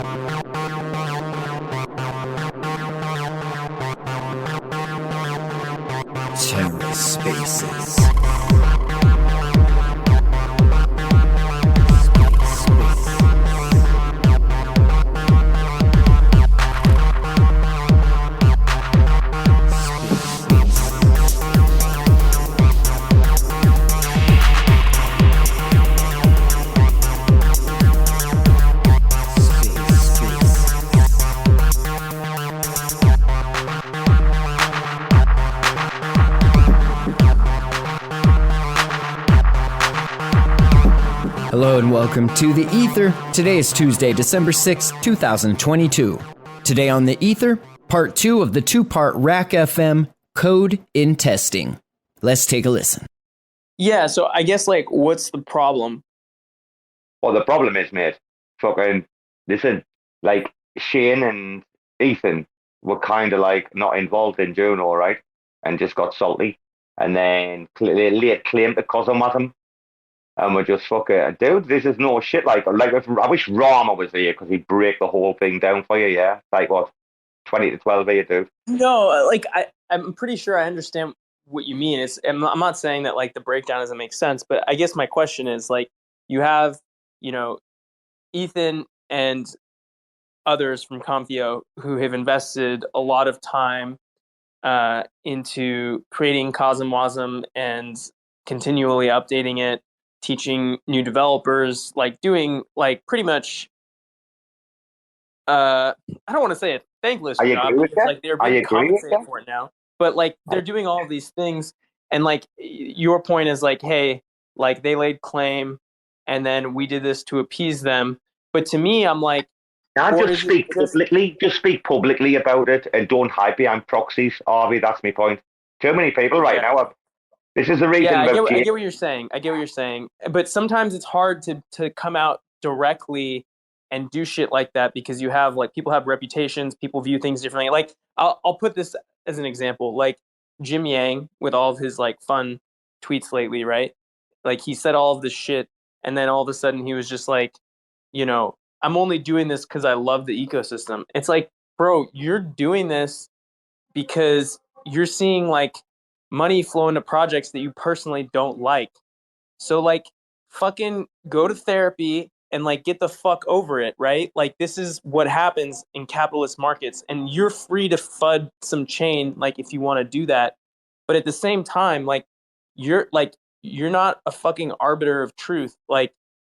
Terror Spaces. Hello and welcome to The Ether. Today is Tuesday, December 6, 2022. Today on The Ether, part 2 of the two-part RAC FM Code in Testing. Let's take a listen. Yeah, so I guess, what's the problem? Well, the problem is, mate, listen, Shane and Ethan were kind of, not involved in Juno, right? And just got salty. And then they laid claim to Cosmoism. And we're just dude, this is no shit. I wish Rama was here because he'd break the whole thing down for you, yeah? 20 to 12 here, dude. No, I'm pretty sure I understand what you mean. I'm not saying that, the breakdown doesn't make sense, but I guess my question is, you have, Ethan and others from Confio who have invested a lot of time into creating Cosmwasm and continually updating it, teaching new developers, doing pretty much I don't want to say a thankless job because they're being compensated for it now. But they're doing all of these things, and your point is hey, they laid claim and then we did this to appease them. But to me, I'm just speak publicly. Just speak publicly about it and don't hide behind proxies, Harvey. That's my point. Too many people right now. This is the reason. Yeah, I get what you're saying. I get what you're saying. But sometimes it's hard to come out directly and do shit like that because you have people have reputations, people view things differently. I'll put this as an example. Jim Yang with all of his fun tweets lately, right? He said all of this shit and then all of a sudden he was just I'm only doing this because I love the ecosystem. It's bro, you're doing this because you're seeing money flow into projects that you personally don't like. So fucking go to therapy and get the fuck over it, right? This is what happens in capitalist markets, and you're free to FUD some chain if you want to do that. But at the same time, you're not a fucking arbiter of truth.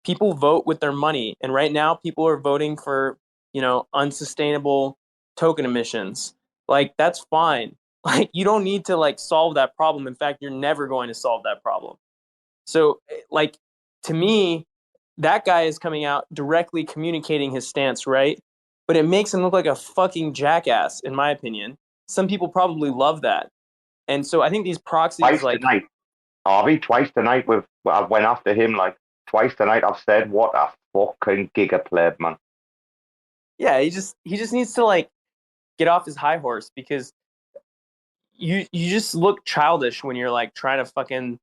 People vote with their money, and right now people are voting for, unsustainable token emissions. That's fine. You don't need to solve that problem. In fact, you're never going to solve that problem. So to me, that guy is coming out directly communicating his stance, right? But it makes him look like a fucking jackass, in my opinion. Some people probably love that. And so I think these proxies tonight, Harvey, twice tonight I went after him twice tonight. I've said what a fucking giga pleb, man. Yeah, he just needs to get off his high horse because you just look childish when you're trying to fucking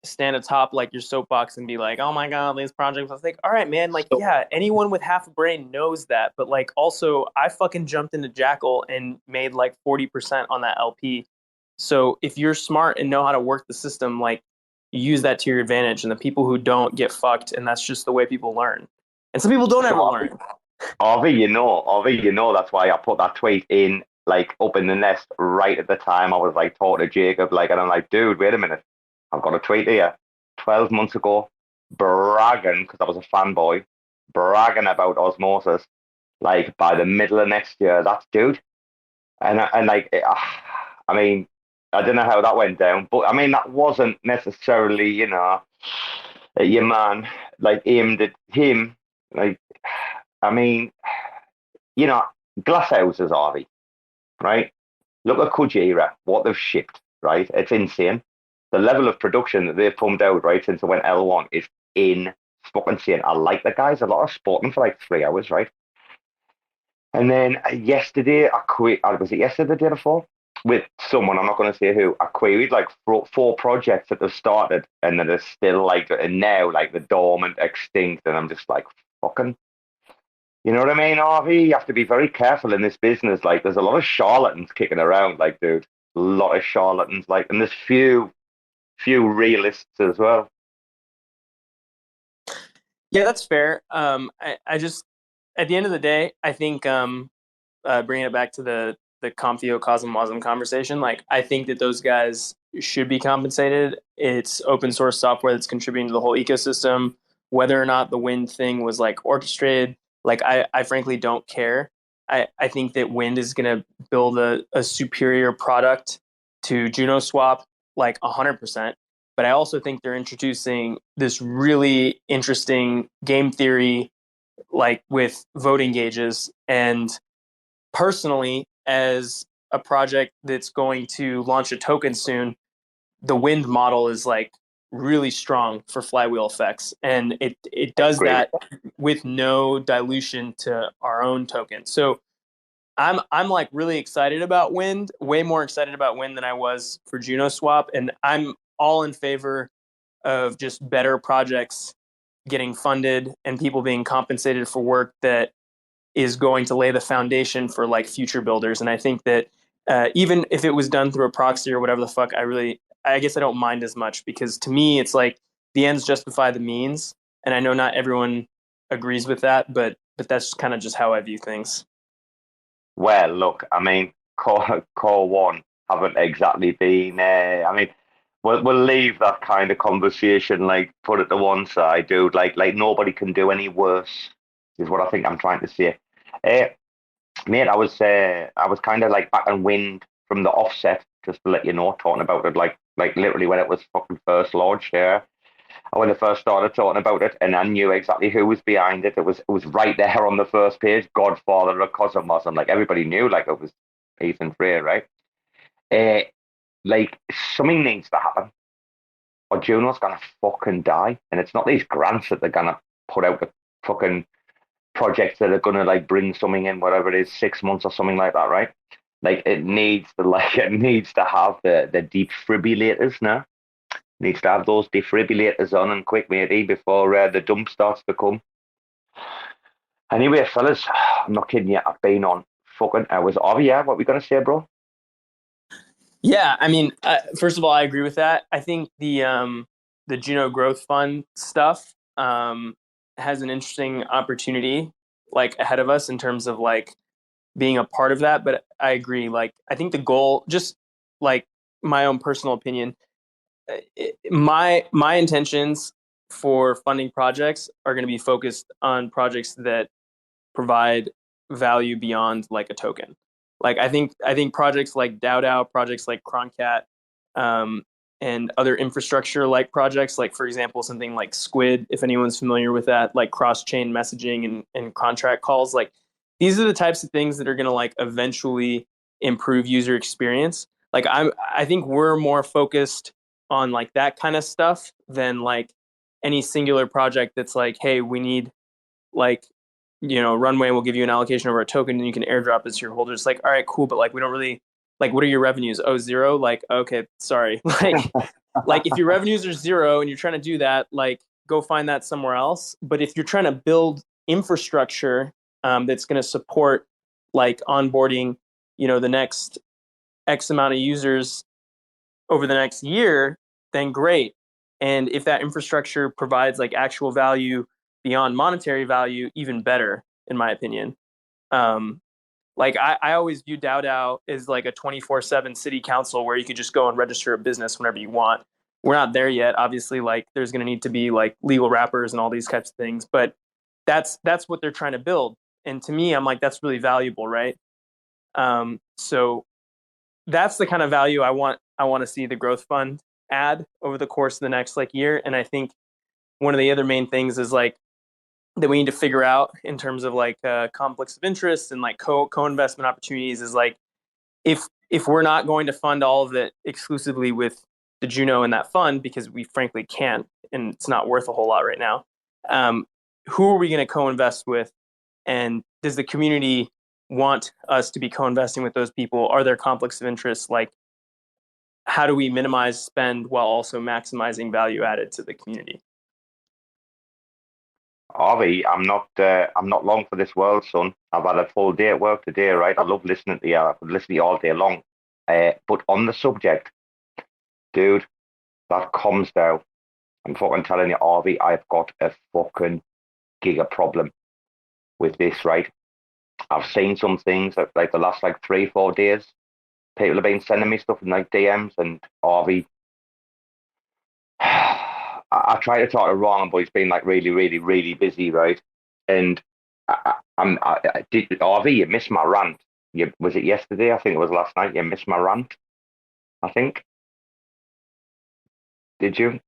stand atop your soapbox and be oh my god, these projects. I was all right, man, yeah, anyone with half a brain knows that, but also I fucking jumped into Jackal and made 40% on that LP. So if you're smart and know how to work the system, you use that to your advantage, and the people who don't get fucked, and that's just the way people learn. And some people don't ever learn. Harvey, that's why I put that tweet in up in the nest right at the time I was talking to Jacob, and I'm dude, wait a minute, I've got a tweet here 12 months ago bragging, because I was a fanboy, bragging about osmosis by the middle of next year. That's dude. And I mean, I don't know how that went down, but I mean, that wasn't necessarily, your man, aimed at him. I mean, glass houses, Harvey, right? Look at Kujira, what they've shipped, right? It's insane. The level of production that they've pumped out, right, since it went L1 is insane. I like the guys a lot. I sport them for 3 hours, right? And then yesterday, was it yesterday, the day before? With someone, I'm not going to say who, I queried 4 projects that have started and that are still and now the dormant, extinct, and I'm just fucking, You know what I mean, Harvey? You have to be very careful in this business. Like, there's a lot of charlatans kicking around, like, dude. A lot of charlatans, like, and there's few realists as well. Yeah, that's fair. I just, at the end of the day, I think bringing it back to the Comfio Cosmosm conversation, like I think that those guys should be compensated. It's open source software that's contributing to the whole ecosystem. Whether or not the Wind thing was like orchestrated, like I frankly don't care. I think that Wind is going to build a superior product to Juno Swap, like 100%. But I also think they're introducing this really interesting game theory, like with voting gauges. And personally, as a project that's going to launch a token soon, the Wind model is like really strong for flywheel effects, and it does Great. that with no dilution to our own token. So I'm like really excited about Wind, way more excited about Wind than I was for Juno Swap, and I'm all in favor of just better projects getting funded and people being compensated for work that is going to lay the foundation for like future builders. And I think that even if it was done through a proxy or whatever the fuck, I guess I don't mind as much, because to me, it's like the ends justify the means. And I know not everyone agrees with that, but that's kind of just how I view things. Well, look, I mean, core one haven't exactly been. I mean, we'll leave that kind of conversation, like put it to one side, dude. Like nobody can do any worse, is what I think I'm trying to say. Uh, Mate, I was kind of like back on Wind from the offset, just to let you know, talking about it like literally when it was fucking first launched there. When they first started talking about it, and I knew exactly who was behind it. It was right there on the first page, Godfather of Cosmos, and like everybody knew, like it was Ethan Frere, right? Uh, like something needs to happen, or Juno's gonna fucking die, and it's not these grants that they're gonna put out the fucking projects that are gonna like bring something in, whatever it is, 6 months or something like that, right? Like it needs to have the defibrillators now. Needs to have those defibrillators on and quick, matey, before the dump starts to come. Anyway, fellas, I'm not kidding you. I've been on fucking hours. Oh yeah, what we gonna say, bro? Yeah, I mean, first of all, I agree with that. I think the Juno Growth Fund stuff has an interesting opportunity like ahead of us in terms of like being a part of that. But I agree. Like, I think the goal, just like my own personal opinion, my intentions for funding projects are going to be focused on projects that provide value beyond like a token. Like I think projects like DAO, projects like Croncat, and other infrastructure like projects, like for example something like Squid, if anyone's familiar with that, like cross chain messaging and contract calls. Like these are the types of things that are going to like eventually improve user experience. Like I think we're more focused on like that kind of stuff than like any singular project that's like, hey, we need like, Runway will give you an allocation over a token and you can airdrop it to your holders. Like, all right, cool, but like we don't really like, what are your revenues? Oh, zero. Like, okay, sorry. Like if your revenues are zero and you're trying to do that, like go find that somewhere else. But if you're trying to build infrastructure that's going to support like onboarding, the next X amount of users over the next year, then great. And if that infrastructure provides like actual value beyond monetary value, even better, in my opinion. Like I always view DAO as like a 24/7 city council where you could just go and register a business whenever you want. We're not there yet. Obviously, like there's going to need to be like legal wrappers and all these types of things, but that's what they're trying to build. And to me, I'm like, that's really valuable, right? So that's the kind of value I want to see the growth fund add over the course of the next like year. And I think one of the other main things is like that we need to figure out in terms of like conflicts of interest and like co-investment opportunities is like if we're not going to fund all of it exclusively with the Juno in that fund, because we frankly can't and it's not worth a whole lot right now, who are we going to co-invest with, and does the community want us to be co-investing with those people? Are there conflicts of interest? Like, how do we minimize spend while also maximizing value added to the community? Harvey, I'm not long for this world, son. I've had a full day at work today, right? I love listening to you. I could listen to you all day long. But on the subject, dude, that comes down. I'm fucking telling you, Harvey, I've got a fucking giga problem with this, right? I've seen some things that, like the last like 3, 4 days. People have been sending me stuff in like DMs, and Harvey, I try to talk to Ron, but he's been like really, really, really busy, right? And I did, Harvey, you missed my rant. Was it yesterday? I think it was last night. You missed my rant, I think. Did you?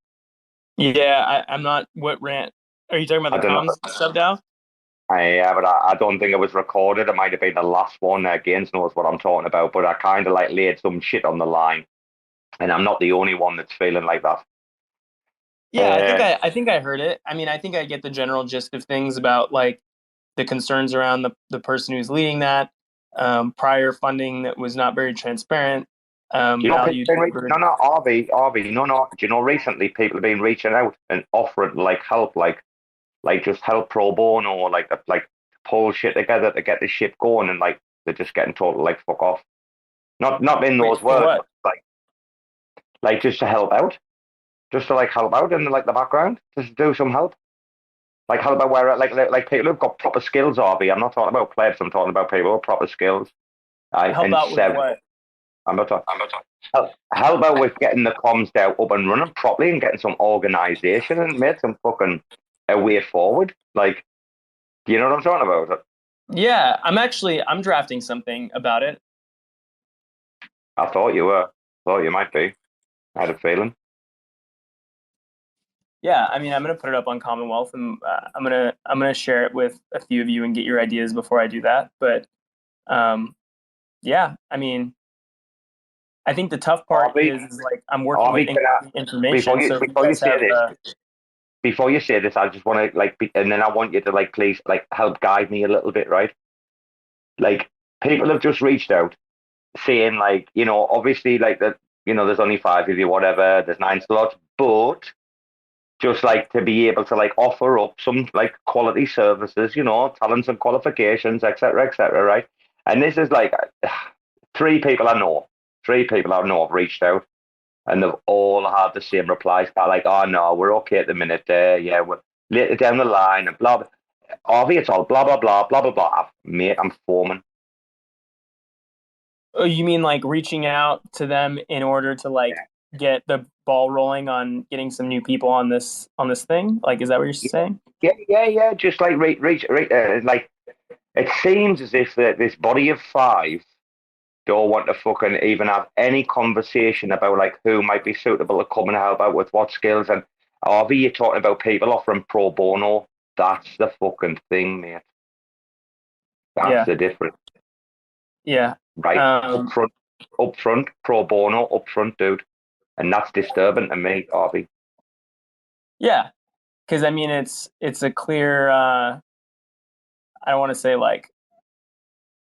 Yeah, I'm not. What rant? Are you talking I about the don't know. comms sub DAO? Yeah, but I don't think it was recorded. It might have been the last one. Gaines knows what I'm talking about, but I kind of like laid some shit on the line, and I'm not the only one that's feeling like that. Yeah, I think I heard it. I mean, I think I get the general gist of things about like the concerns around the person who's leading that, prior funding that was not very transparent, You know, valued. no, no, RV, no, no. Do you know recently people have been reaching out and offering like help, like just help pro bono, or like pull shit together to get the ship going, and like they're just getting told to like fuck off. Not in Wait, those for words, what? but like just to help out, just to like help out in like the background, just to do some help, like help out where like people who've got proper skills. RV, I'm not talking about plebs. I'm talking about people with proper skills. Help And out with seven. what? I'm not talking. How about with getting the comms down up and running properly and getting some organisation and made some fucking a way forward? Like, do you know what I'm talking about? Yeah, I'm drafting something about it. I thought you were. Thought you might be. I had a feeling. Yeah, I mean, I'm gonna put it up on Commonwealth, and I'm gonna share it with a few of you and get your ideas before I do that. But yeah, I mean, I think the tough part Harvey, is like I'm working with Harvey, incomplete before information. you So if you before you guys say have, this, before you say this, I just want to and then I want you to like please like help guide me a little bit, right? Like people have just reached out saying like, obviously like that, there's only 5 of you, whatever, there's 9 slots, but just like to be able to like offer up some like quality services, talents and qualifications, etc., right? And this is like 3 people I know, 3 people I know have reached out, and they've all had the same replies, but like, oh no, we're okay at the minute. Yeah, we're later down the line and blah blah. Obviously, it's all blah blah blah blah blah blah. Mate, I'm foreman. oh, you mean like reaching out to them in order to like get the ball rolling on getting some new people on this thing? Like, is that what you're saying? Yeah. Just like like it seems as if that this body of 5 don't want to fucking even have any conversation about like who might be suitable to come and help out with what skills. And are you talking about people offering pro bono? That's the fucking thing, mate. That's Yeah, the difference, yeah. right? Um, Up front, pro bono, up front, dude. And that's disturbing to me, Harvey. yeah, because I mean, it's a clear. I don't want to say like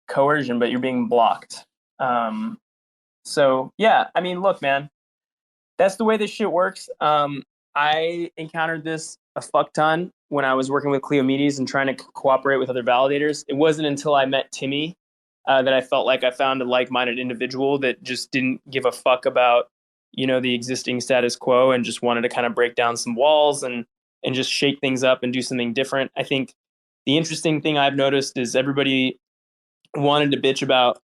coercion, but you're being blocked. So yeah, I mean, look, man, that's the way this shit works. I encountered this a fuck ton when I was working with Cleomedes and trying to cooperate with other validators. It wasn't until I met Timmy that I felt like I found a like-minded individual that just didn't give a fuck about the existing status quo and just wanted to kind of break down some walls and just shake things up and do something different. I think the interesting thing I've noticed is everybody wanted to bitch about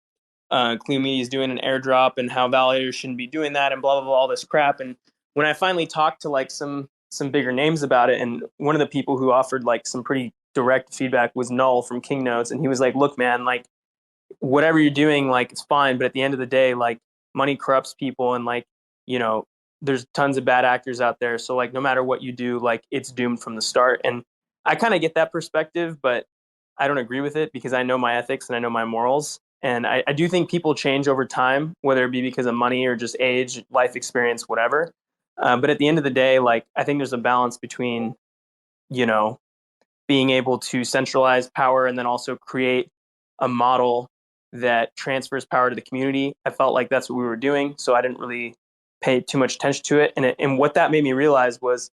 Cleomedes doing an airdrop and how validators shouldn't be doing that and blah blah blah, all this crap. And when I finally talked to like some bigger names about it, and one of the people who offered like some pretty direct feedback was Null from King Notes, and he was like, "Look, man, like whatever you're doing, like it's fine, but at the end of the day, like money corrupts people, and like there's tons of bad actors out there. So like no matter what you do, like it's doomed from the start." And I kind of get that perspective, but I don't agree with it because I know my ethics and I know my morals. And I do think people change over time, whether it be because of money or just age, life experience, whatever. But at the end of the day, like I think there's a balance between, you know, being able to centralize power and then also create a model that transfers power to the community. I felt like that's what we were doing, so I didn't really pay too much attention to it. And what that made me realize was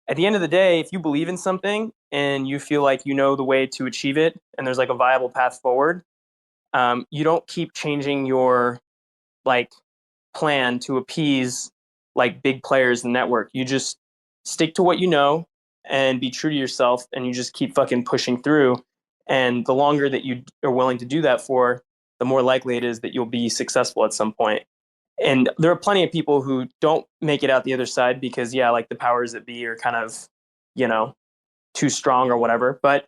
at the end of the day, if you believe in something and you feel like you know the way to achieve it and there's like a viable path forward, you don't keep changing your like plan to appease like big players in the network. You just stick to what you know and be true to yourself, and you just keep fucking pushing through. And the longer that you are willing to do that for, the more likely it is that you'll be successful at some point. And there are plenty of people who don't make it out the other side because, yeah, like the powers that be are kind of, too strong or whatever. But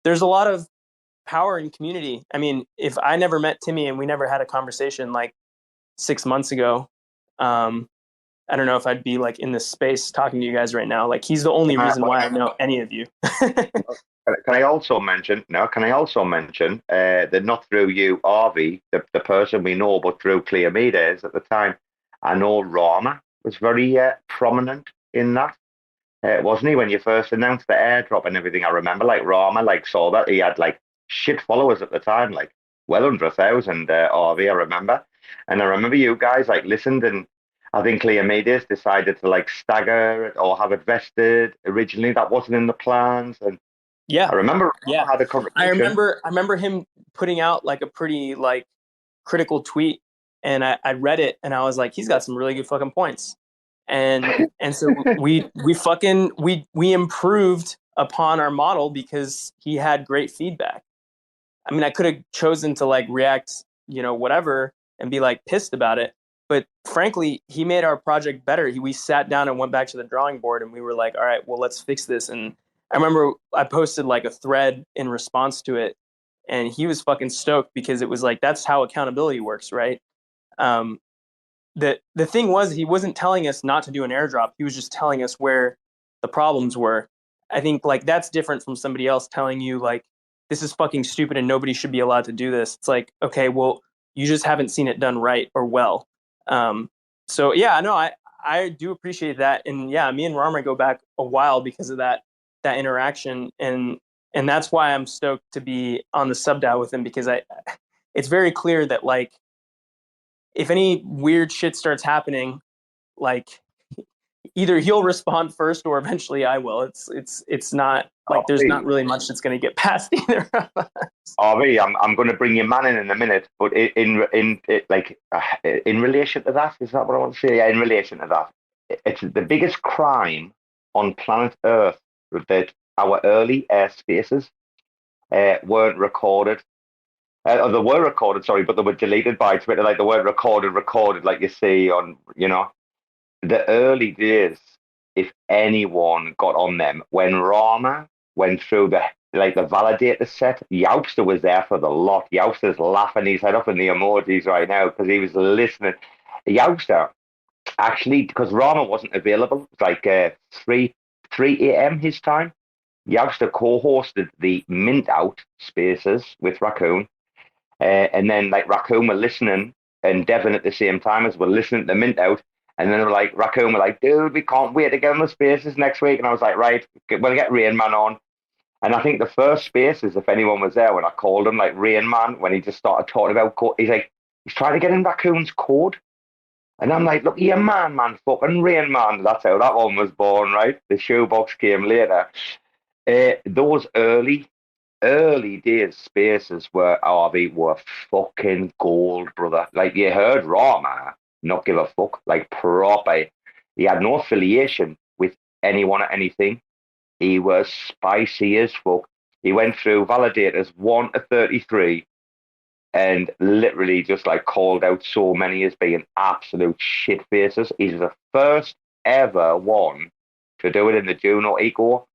there's a lot of power in community. I mean, if I never met Timmy and we never had a conversation like 6 months ago, I don't know if I'd be like in this space talking to you guys right now. Like, he's the only reason why I know any of you. Can I also mention that not through you, Harvey, the person we know, but through Cleomedes at the time, I know Rama was very prominent in that. Wasn't he, when you first announced the airdrop and everything? I remember like Rama like saw that. He had like shit followers at the time, like well under 1,000, Harvey, I remember. And I remember you guys like listened, and I think Cleomedes decided to like stagger it or have it vested. Originally that wasn't in the plans, and yeah, I remember yeah. had a conversation. I remember him putting out like a pretty like critical tweet, and I read it and I was like, he's got some really good fucking points. And so we improved upon our model because he had great feedback. I mean, I could have chosen to like react, whatever, and be like pissed about it. But frankly, he made our project better. We sat down and went back to the drawing board, and we were like, all right, well, let's fix this. And I remember I posted like a thread in response to it, and he was fucking stoked because it was like, that's how accountability works, right? The thing was, he wasn't telling us not to do an airdrop. He was just telling us where the problems were. I think like that's different from somebody else telling you like, this is fucking stupid and nobody should be allowed to do this. It's like, okay, well, you just haven't seen it done right or well. So yeah, no, I do appreciate that. And yeah, me and Rama go back a while because of that interaction. And that's why I'm stoked to be on the sub-DAO with him, because it's very clear that like, if any weird shit starts happening, like either he'll respond first or eventually I will. It's not like there's not really much that's going to get past either of us. Harvey, I'm going to bring your man in a minute, but in relation to that, is that what I want to say? Yeah, in relation to that, it's the biggest crime on planet Earth that our early airspaces weren't recorded. They were recorded, sorry, but they were deleted by Twitter. Like, they weren't recorded like you see on, the early days. If anyone got on them, when Rama went through the validator set, Youpster was there for the lot. Youpster's laughing his head off in the emojis right now because he was listening. Youpster, actually, because Rama wasn't available, it's like 3 a.m. his time. Youpster co-hosted the Mint Out spaces with Raccoon. And then like Raccoon were listening, and Devin at the same time as were listening to Mint Out. And then they were like, Raccoon were like, dude, we can't wait to get on the spaces next week. And I was like, right, we'll get Rain Man on. And I think the first spaces, if anyone was there when I called him, like Rain Man, when he just started talking about code, he's trying to get in Raccoon's code. And I'm like, look, you're man, fucking Rain Man. That's how that one was born, right? The shoebox came later. Those early days spaces were RV were fucking gold, brother. Like, you heard Rama not give a fuck, like proper. He had no affiliation with anyone or anything. He was spicy as fuck. He went through validators 1 to 33 and literally just like called out so many as being absolute shit faces. He's the first ever one to do it in the Juno eco.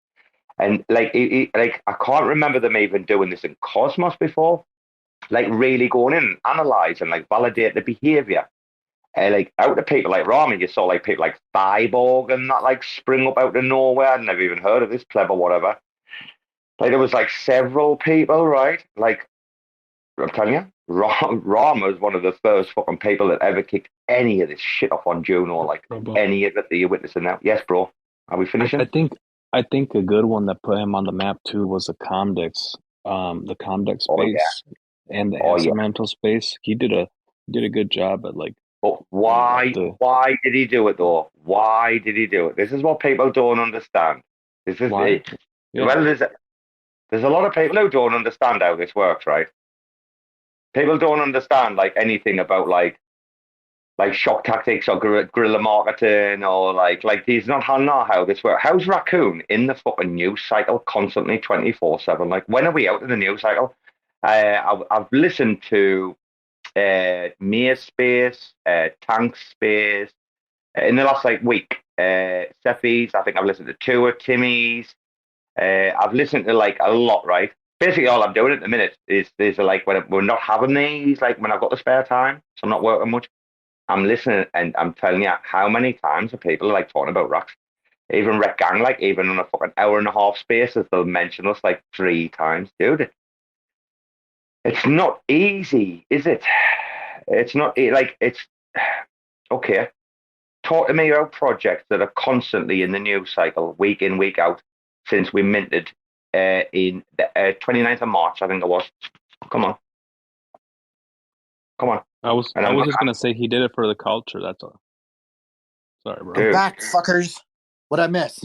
And like, I can't remember them even doing this in Cosmos before. Like, really going in and analyzing, like, validate the behavior. Like, out of people like Ramen, you saw like people like Cyborg and that like spring up out of nowhere. I'd never even heard of this pleb or whatever. Like, there was like several people, right? Like, I'm telling you, Rama was one of the first fucking people that ever kicked any of this shit off on Juno, like Robo. any of it that you're witnessing now. Yes, bro. Are we finishing? I think a good one that put him on the map too was the Comdex space and the Asamental space. He did a good job at like But why did he do it though? Why did he do it? This is what people don't understand. This is Why? it. Well, there's a lot of people who don't understand how this works, right? People don't understand like anything about like shock tactics or guerrilla marketing or like these not how this works. How's Raccoon in the fucking news cycle constantly 24/7? Like when are we out of the news cycle? I've listened to Mears Space, Tank Space in the last like week. Cephii's, I think I've listened to two of Timmy's. I've listened to like a lot, right? Basically, all I'm doing at the minute is like when we're not having these, like when I've got the spare time, so I'm not working much. I'm listening and I'm telling you how many times are people like talking about racks. Even Rec Gang, like even on a fucking hour and a half spaces, they'll mention us like 3 times, dude. It's not easy, is it? It's not like it's okay. Talk to me about projects that are constantly in the news cycle, week in, week out, since we minted in the 29th of March, I think it was. Come on. I was just gonna say he did it for the culture. That's all. Sorry, bro. Dude. I'm back, fuckers. What'd I miss?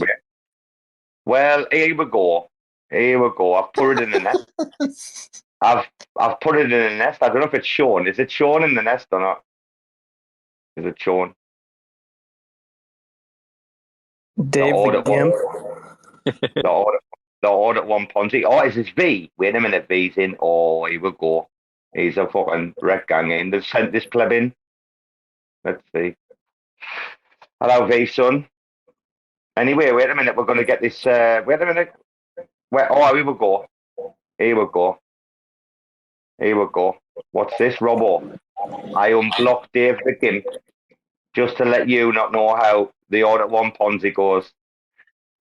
Well, here we go. I've put it in the nest. I've put it in the nest. I don't know if it's shown. Is it shown in the nest or not? Is it shown? Dave the Gimp. The audit one Ponzi. Oh, is this V? Wait a minute, V's in. Oh, here we go. He's a fucking Rec Gang in. They've sent this pleb in. Let's see. Hello, V, son. Anyway, wait a minute. We're going to get this. Wait a minute. Here we go. Here we go. What's this? Robo. I unblocked Dave the Gimp just to let you not know how the Audit One Ponzi goes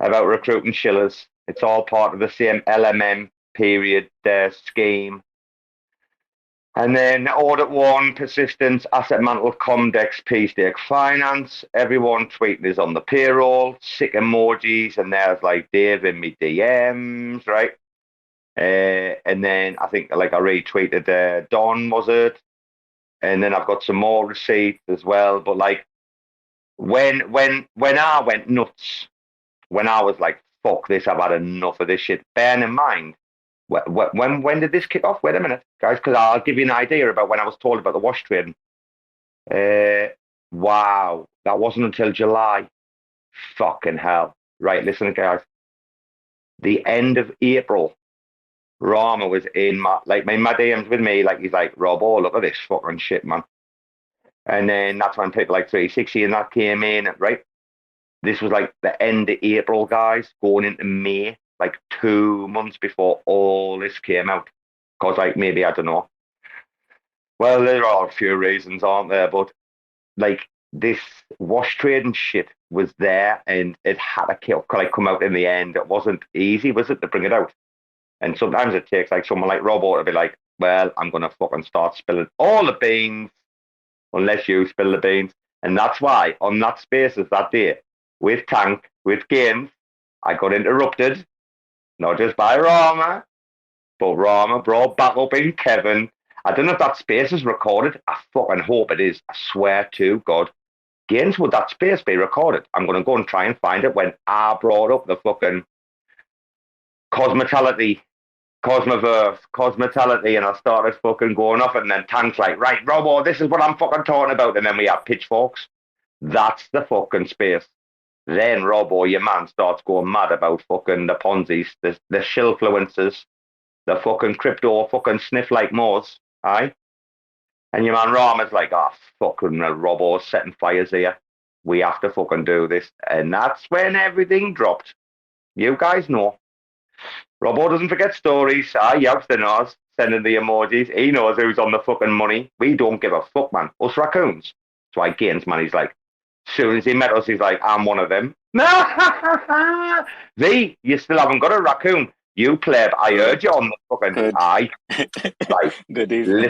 about recruiting shillers. It's all part of the same LMM period scheme. And then Audit One, Persistence, Asset Mantle, Comdex, P-Stake Finance. Everyone tweeting is on the payroll. Sick emojis, and there's like Dave in me DMs, right? And then I think like I retweeted Don, was it? And then I've got some more receipts as well. But like when I went nuts, when I was like, fuck this, I've had enough of this shit. Bearing in mind, when did this kick off? Wait a minute, guys, because I'll give you an idea about when I was told about the wash trading. Wow, that wasn't until July. Fucking hell. Right, listen, guys. The end of April, Rama was in my DMs with me, like he's like, Robo, look at this fucking shit, man. And then that's when people like 360 and that came in, right? This was like the end of April, guys, going into May, like 2 months before all this came out. Because like maybe, I don't know. Well, there are a few reasons, aren't there? But like this wash trading shit was there and it had to come out in the end. It wasn't easy, was it, to bring it out? And sometimes it takes like someone like Robo to be like, well, I'm going to fucking start spilling all the beans unless you spill the beans. And that's why on that spaces that day with Tank, with games, I got interrupted, not just by Rama, but Rama brought back up in Kevin. I don't know if that space is recorded. I fucking hope it is. I swear to God. Games, would that space be recorded? I'm going to go and try and find it when I brought up the fucking cosmetality, and I started fucking going off, and then Tank's like, right, Robo, this is what I'm fucking talking about, and then we have pitchforks. That's the fucking space. Then Robo, your man, starts going mad about fucking the Ponzi's, the shillfluencers, the fucking crypto fucking sniff like Moors, aye? And your man Rama's like, oh, fucking Robo's setting fires here. We have to fucking do this. And that's when everything dropped. You guys know. Robo doesn't forget stories. Youngster knows, sending the emojis. He knows who's on the fucking money. We don't give a fuck, man. Us raccoons. That's why Gaines, man, he's like, as soon as he met us, he's like, I'm one of them. V, you still haven't got a raccoon. You pleb, I heard you on the fucking Good. eye. Like, Good evening.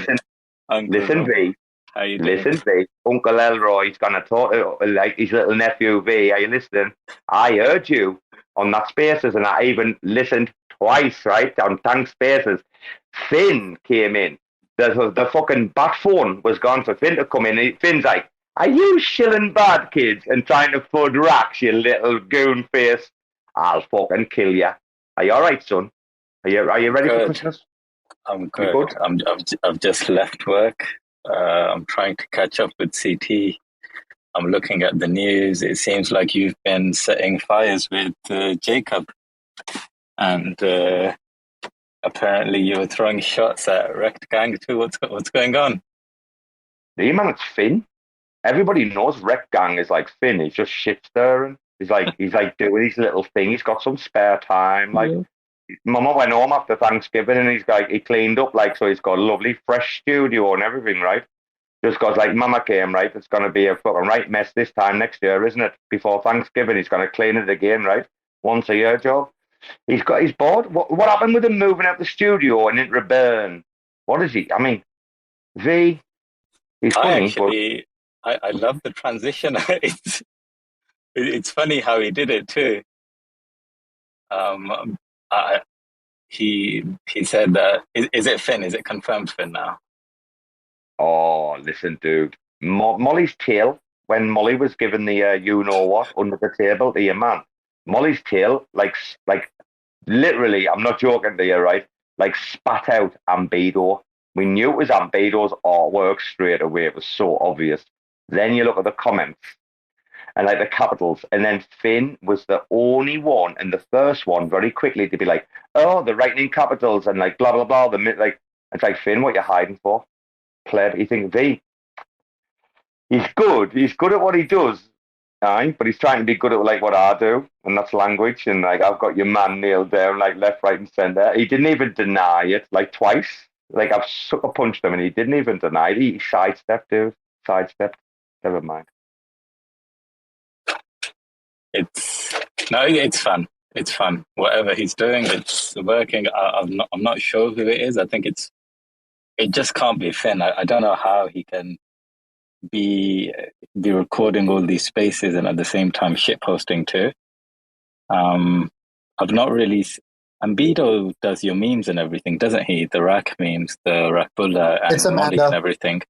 Listen, V. How you doing? Listen, V. Uncle Elroy's gonna talk to like his little nephew V. Are you listening? I heard you on that Spaces, and I even listened twice, right, on Tank Spaces. Finn came in. The fucking bat phone was gone for Finn to come in. Finn's like, Are you shilling bad kids and trying to fud racks, you little goon face? I'll fucking kill you. Are you all right, son? Are you ready for Christmas? I'm You good. good? I've just left work. I'm trying to catch up with CT. I'm looking at the news. It seems like you've been setting fires with Jacob, and apparently you were throwing shots at Wrecked Gang too. What's going on? The man, it's Finn. Everybody knows Wreck Gang is like Finn. He's just shit stirring. He's like doing his little thing. He's got some spare time. Like Mama went home after Thanksgiving and he cleaned up, like, so he's got a lovely fresh studio and everything, right? Just because like Mama came, right? It's gonna be a fucking right mess this time next year, isn't it? Before Thanksgiving, he's gonna clean it again, right? Once a year, Joe. He's bored. What happened with him moving out the studio and into Burn? What is he? I mean, he's funny, I love the transition. It's funny how he did it too. He said that is it Finn? Is it confirmed Finn now? Oh, listen, dude. Molly's tail, when Molly was given the you know what under the table to your man, Molly's tail, like literally, I'm not joking to you, right? Like spat out AmanDAO. We knew it was AmanDAO's artwork straight away. It was so obvious. Then you look at the comments and like the capitals, and then Finn was the only one and the first one very quickly to be like, oh, the writing in capitals and like blah blah blah. It's like, Finn, what you hiding for? Pleb, you think he's good. He's good at what he does, aye, but he's trying to be good at like what I do, and that's language. And like I've got your man nailed down, like left, right, and center. He didn't even deny it, like twice. Like I've sucker punched him, and he didn't even deny it. He sidestepped, dude. Sidestepped. Never mind. It's fun. It's fun. Whatever he's doing, it's working. I'm not sure who it is. I think it just can't be Finn. I don't know how he can be recording all these spaces and at the same time shitposting too. I've not really. AmanDAO does your memes and everything, doesn't he? The RAC memes, the RAC Bulla and Molly and everything.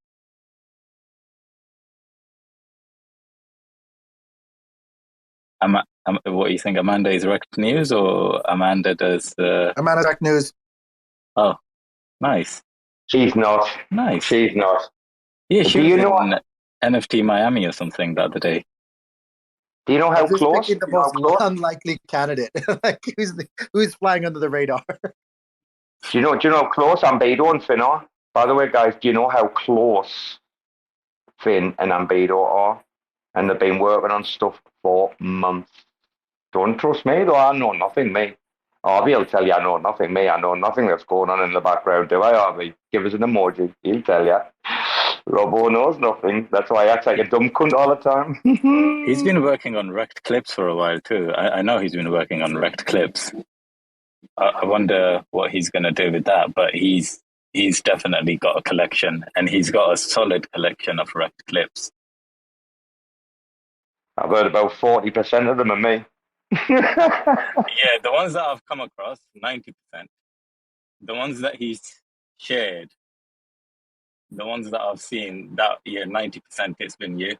What do you think? Amanda is RAC News or Amanda does the... Amanda RAC News. Oh, nice. She's not. Nice. She's not. Yeah, she was in NFT Miami or something the other day. Do you know how close? The most unlikely candidate, like who's flying under the radar. Do you know how close AmanDAO and Finn are? By the way, guys, do you know how close Finn and AmanDAO are? And they've been working on stuff for months. Don't trust me, though. I know nothing, me. Harvey will tell you I know nothing, me. I know nothing that's going on in the background, do I, Harvey? Give us an emoji. He'll tell you. Robo knows nothing. That's why he acts like a dumb cunt all the time. He's been working on wrecked clips for a while, too. I know he's been working on wrecked clips. I wonder what he's going to do with that, but he's definitely got a collection, and he's got a solid collection of wrecked clips. I've heard about 40% of them are me. Yeah, the ones that I've come across, 90%. The ones that he's shared, the ones that I've seen, 90% it's been you.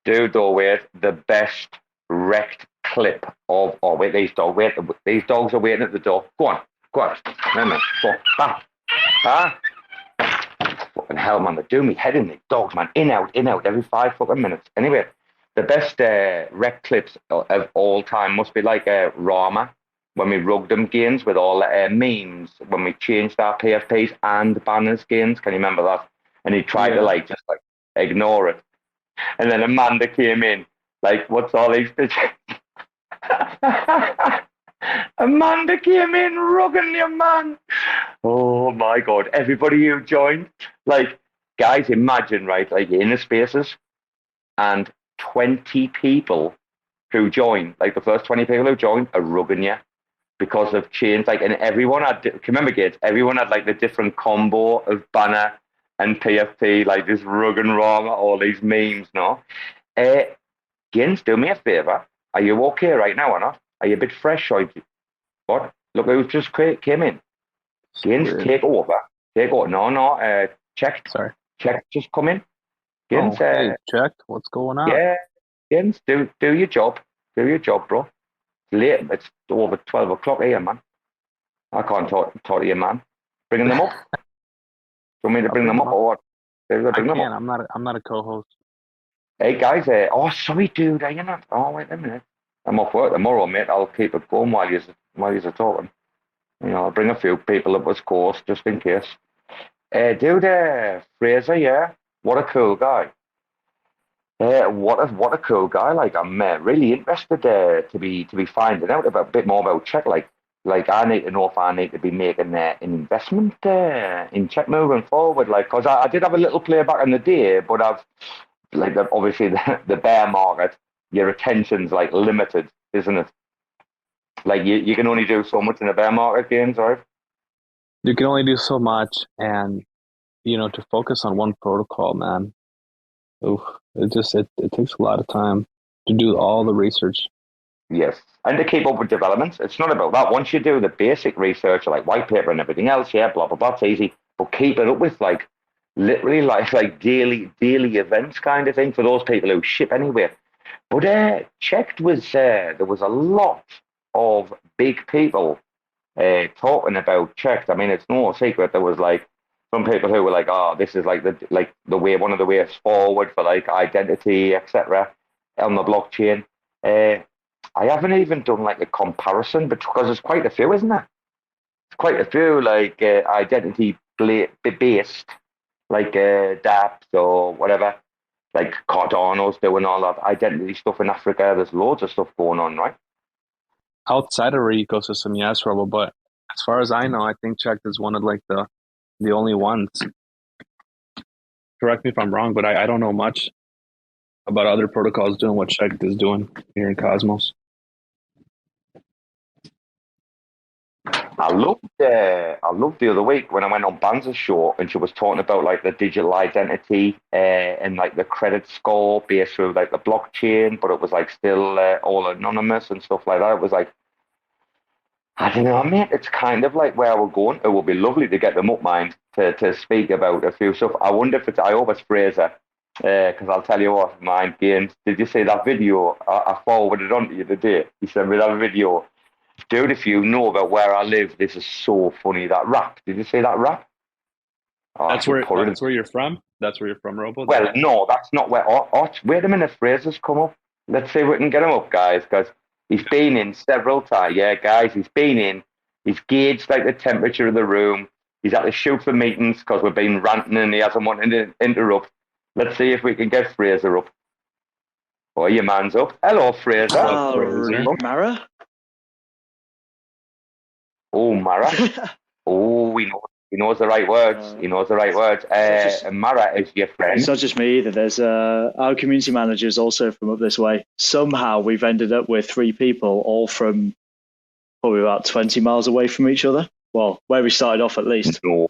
Dude, though, wait, the best wrecked clip of... Oh, wait, these dogs are waiting at the door. Go on. Wait a minute. Go. Fucking hell, man, they're doing me head in. These dogs, man. In, out, every 5 fucking minutes. Anyway, the best rec clips of all time must be like Rama, when we rugged them gains with all memes, when we changed our PFPs and banners gains. Can you remember that? And he tried to just ignore it. And then Amanda came in, like, what's all these bitches? Amanda came in rugging your man. Oh my God. Everybody who joined, like, guys, imagine, right, like in the spaces and 20 people who joined, like the first 20 people who joined are rugging you because of change. Like, and everyone had, remember, Gates, everyone had like the different combo of banner and PFP, like this rug and wrong, all these memes, no? Gaines, do me a favor. Are you okay right now or not? Are you a bit fresh? Or what? Look who just came in. Gaines, take over. No, check. Sorry. Check, just come in. Gins, hey, check. What's going on? yeah, Gins, do your job. Do your job, bro. It's late. It's over 12 o'clock here, man. I can't talk to you, man. Bringing them up? Do you want me to bring them up or what? I can't. I'm not a co-host. Hey, guys. Sorry, dude. Are you not? Oh, wait a minute. I'm off work tomorrow, mate. I'll keep it going while you're talking. You know, I'll bring a few people up as course, just in case. Dude, Fraser, yeah. What a cool guy. What a cool guy! Like I'm really interested to be finding out about a bit more about Czech. Like I need to know if I need to be making an investment in Czech moving forward. Like, cause I did have a little play back in the day, but I've like obviously the bear market, your attention's like limited, isn't it? Like you can only do so much in the bear market games, right? You can only do so much, and to focus on one protocol, man. Oof, it takes a lot of time to do all the research. Yes, and to keep up with developments. It's not about that. Once you do the basic research, like white paper and everything else, yeah, blah blah blah, it's easy. But keep it up with like literally like daily events kind of thing for those people who ship anywhere. But checked was there was a lot of big people talking about checked. I mean, it's no secret there was like some people who were like, "Oh, this is like the way, one of the ways forward for like identity, etc." on the blockchain." I haven't even done like a comparison, but because there's quite a few, isn't there? It's quite a few like identity based, like dApps or whatever, like Cardano's doing all that identity stuff in Africa. There's loads of stuff going on, right? Outside of our ecosystem, yes, Robo, but as far as I know, I think Check is one of like the only ones. Correct me if I'm wrong, but I don't know much about other protocols doing what Check is doing here in Cosmos. I loved the other week when I went on Bbandz show and she was talking about like the digital identity and like the credit score based through like the blockchain, but it was like still all anonymous and stuff like that. It was like, I don't know, mate. It's kind of like where we're going. It would be lovely to get them up, mind, to speak about a few stuff. I wonder if I hope it's Fraser, because I'll tell you what, mind games. Did you see that video? I forwarded on to you today. He sent me that video. Dude, if you know about where I live, this is so funny. That rap. Did you see that rap? Oh, that's where you're from? That's where you're from, Robo? Well, no, that's not where... wait a minute, Fraser's come up. Let's see if we can get him up, guys, because he's been in several times. Yeah, guys, he's been in. He's gauged, like, the temperature of the room. He's had to shoot for meetings because we've been ranting and he hasn't wanted to interrupt. Let's see if we can get Fraser up. Oh, your man's up. Hello, Fraser. Hello, Mara. Oh, Mara. Oh, he knows the right words. He knows the right words. Mara is your friend. It's not just me either. There's our community manager is also from up this way. Somehow we've ended up with 3 people, all from probably about 20 miles away from each other. Well, where we started off at least. No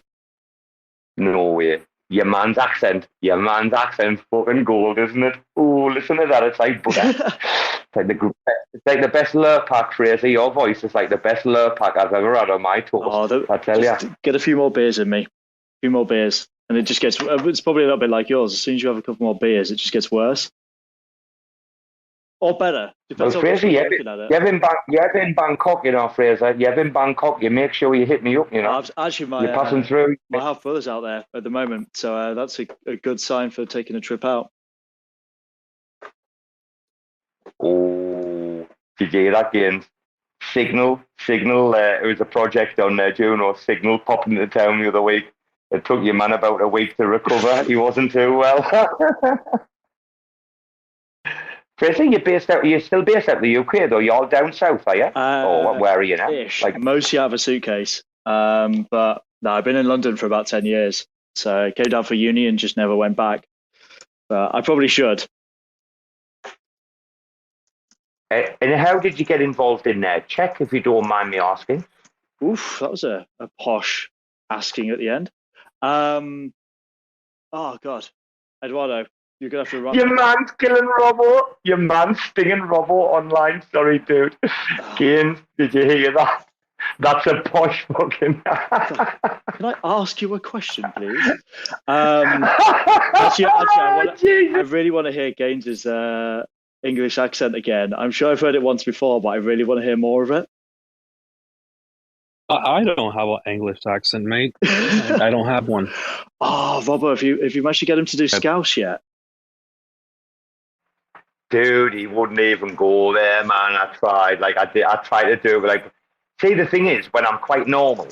way. Your man's accent fucking gold, isn't it? Oh, listen to that. It's like butter. It's like the best lure pack, Fraser. Your voice is like the best lure pack I've ever had on my toast. I tell you. Get a few more beers in me. A few more beers. And it just gets... It's probably a little bit like yours. As soon as you have a couple more beers, it just gets worse. Or better. Well, Fraser, you're in Bangkok, you know, Fraser. You're in Bangkok. You make sure you hit me up, you know. Actually, you're passing through. My half brother's out there at the moment. So that's a good sign for taking a trip out. Oh, did you hear that, Gaines? Signal, it was a project on Juno. Signal popped into town the other week. It took your man about a week to recover. He wasn't too well. Fraser, you're still based out of the UK, though? You're all down south, are you? Where are you now? Like, mostly out of a suitcase. But no, I've been in London for about 10 years. So I came down for uni and just never went back. But I probably should. And how did you get involved in Czech, if you don't mind me asking? Oof, that was a posh asking at the end. Oh, God. Eduardo, you're going to have to run. Your man's killing Robo. Your man's stinging Robo online. Sorry, dude. Gaines, did you hear that? That's a posh fucking. Can I ask you a question, please? Actually, I really want to hear Gaines's English accent again. I'm sure I've heard it once before, but I really want to hear more of it. I don't have an English accent, mate. I don't have one. Oh, Robo, have you managed to get him to do Scouse yet? Dude, he wouldn't even go there, man. I tried. Like I tried to do it, but like, see, the thing is, when I'm quite normal,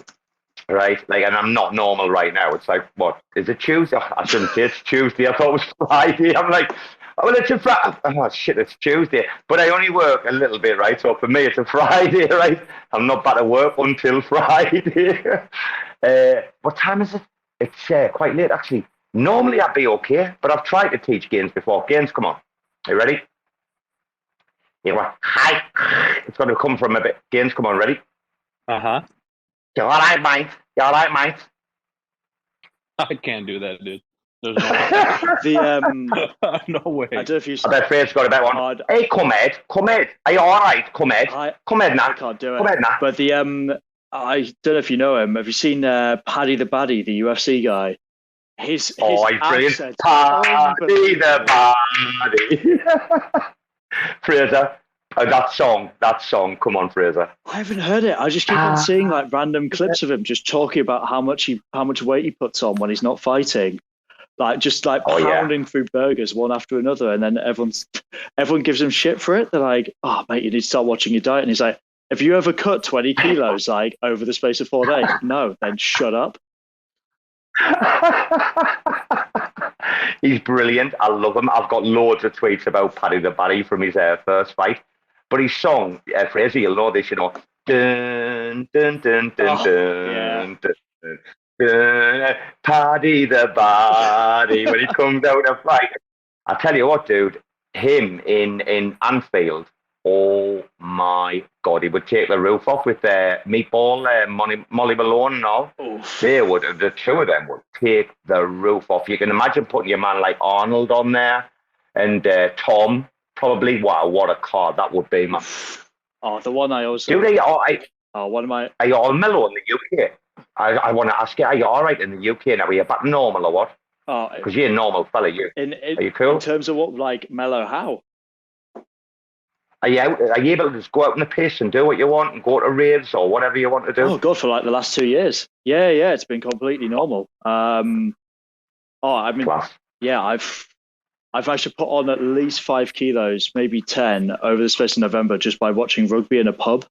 right? Like, and I'm not normal right now. It's like, what is it, Tuesday? I shouldn't say it's Tuesday. I thought it was Friday. I'm like, oh, well, it's a Friday. Oh shit, it's Tuesday. But I only work a little bit, right? So for me, it's a Friday, right? I'm not back to work until Friday. What time is it? It's quite late, actually. Normally, I'd be okay, but I've tried to teach Gaines before. Gaines, come on. Are you ready? Yeah, hi. It's going to come from a bit. Gaines, come on, ready? Uh-huh. You all right, mate? You all right, mate? I can't do that, dude. There's no no way. I don't know if you. I bet Fraser's got a better one. Hey, come Ed. Are you all right? Come Ed now. I can't do it. Come Ed now. But I don't know if you know him. Have you seen Paddy the Baddy, the UFC guy? His he's brilliant. Paddy the Baddy. Fraser, that song. Come on, Fraser. I haven't heard it. I just keep on seeing like random clips of him just talking about how much weight he puts on when he's not fighting. Like just like pounding through burgers one after another, and then everyone gives him shit for it. They're like, "Oh, mate, you need to start watching your diet." And he's like, "Have you ever cut 20 kilos like over the space of 4 days?" No, then shut up. He's brilliant. I love him. I've got loads of tweets about Paddy the Baddy from his first fight. But his song, Fraser, you'll know this, you know. Dun, dun, dun, dun, dun, dun, dun, Paddy the Baddy, when he comes out of fight. I tell you what, dude, him in Anfield, oh my God, he would take the roof off with Meatball, Molly Malone and all. The two of them would take the roof off. You can imagine putting your man like Arnold on there and Tom, probably. Wow, what a card that would be, man. Oh, the one I also... one of my... Are you all mellow in the UK? I want to ask you, are you all right in the UK now? Are you back normal or what? Because you're a normal fella, you. Are you cool? In terms of what, like, mellow, how? Are you able to just go out in the piss and do what you want and go to raves or whatever you want to do? Oh, God, for like the last 2 years. Yeah, it's been completely normal. I mean, class. Yeah, I've managed to put on at least 5 kilos, maybe 10 over the space of November just by watching rugby in a pub.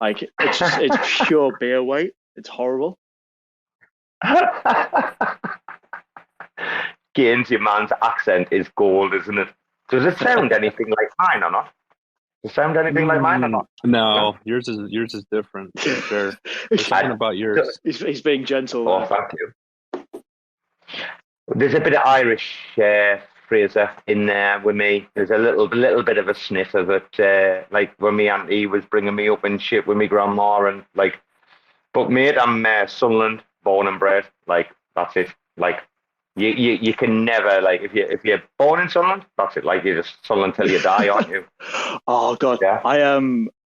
Like, it's pure beer weight. It's horrible. Gaines, your man's accent is gold, isn't it? Does it sound anything like mine or not? Does it sound anything like mine or not? No, yours is different. For sure. There's something about yours. He's being gentle. Oh, thank you. There's a bit of Irish Fraser in there with me. There's a little bit of a sniff of it. Like when my auntie was bringing me up and shit with my grandma and like. But mate, I'm Sunderland, born and bred. Like that's it. Like. You can never, like, if you're born in Sunderland, that's it. Like, you're just Sunderland till you die, aren't you? Oh God, yeah.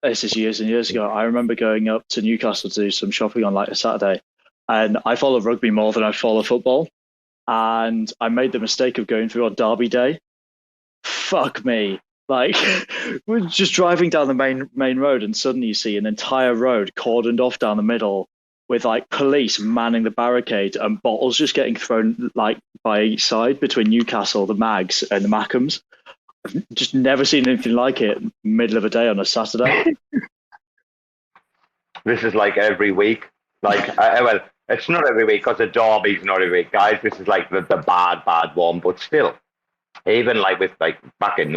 This is years and years ago. I remember going up to Newcastle to do some shopping on like a Saturday, and I follow rugby more than I follow football, and I made the mistake of going through on Derby Day. Fuck me. Like, we're just driving down the main road, and suddenly you see an entire road cordoned off down the middle, with like police manning the barricade and bottles just getting thrown like by each side between Newcastle, the Mags, and the Mackhams. I've just never seen anything like it middle of a day on a Saturday. This is like every week. Like, well, it's not every week because the Derby's not every week, guys. This is like the bad one, but still, even like with like back in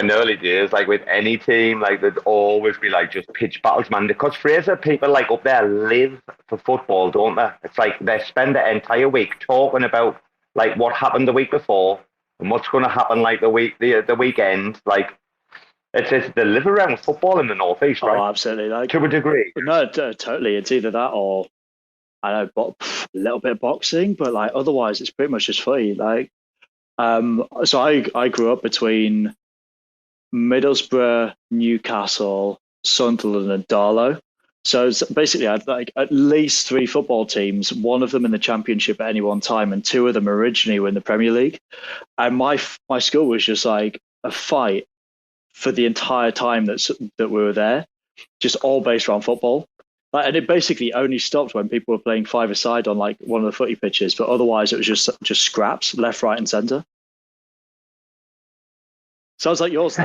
the early days, like with any team, like there'd always be like just pitch battles, man. Because Fraser, people like up there live for football, don't they? It's like they spend the entire week talking about like what happened the week before and what's going to happen like the weekend. Like it's they live around football in the northeast, right? Oh, absolutely, like to a degree. No, totally. It's either that or I know a little bit of boxing, but like otherwise, it's pretty much just footy. Like, so I grew up between Middlesbrough, Newcastle, Sunderland, and Darlow. So it's basically, I had like at least 3 football teams, one of them in the Championship at any one time, and 2 of them originally were in the Premier League. And my school was just like a fight for the entire time that we were there, just all based around football. Like, and it basically only stopped when people were playing 5-a-side on like one of the footy pitches, but otherwise it was just scraps, left, right, and centre. Sounds like yours.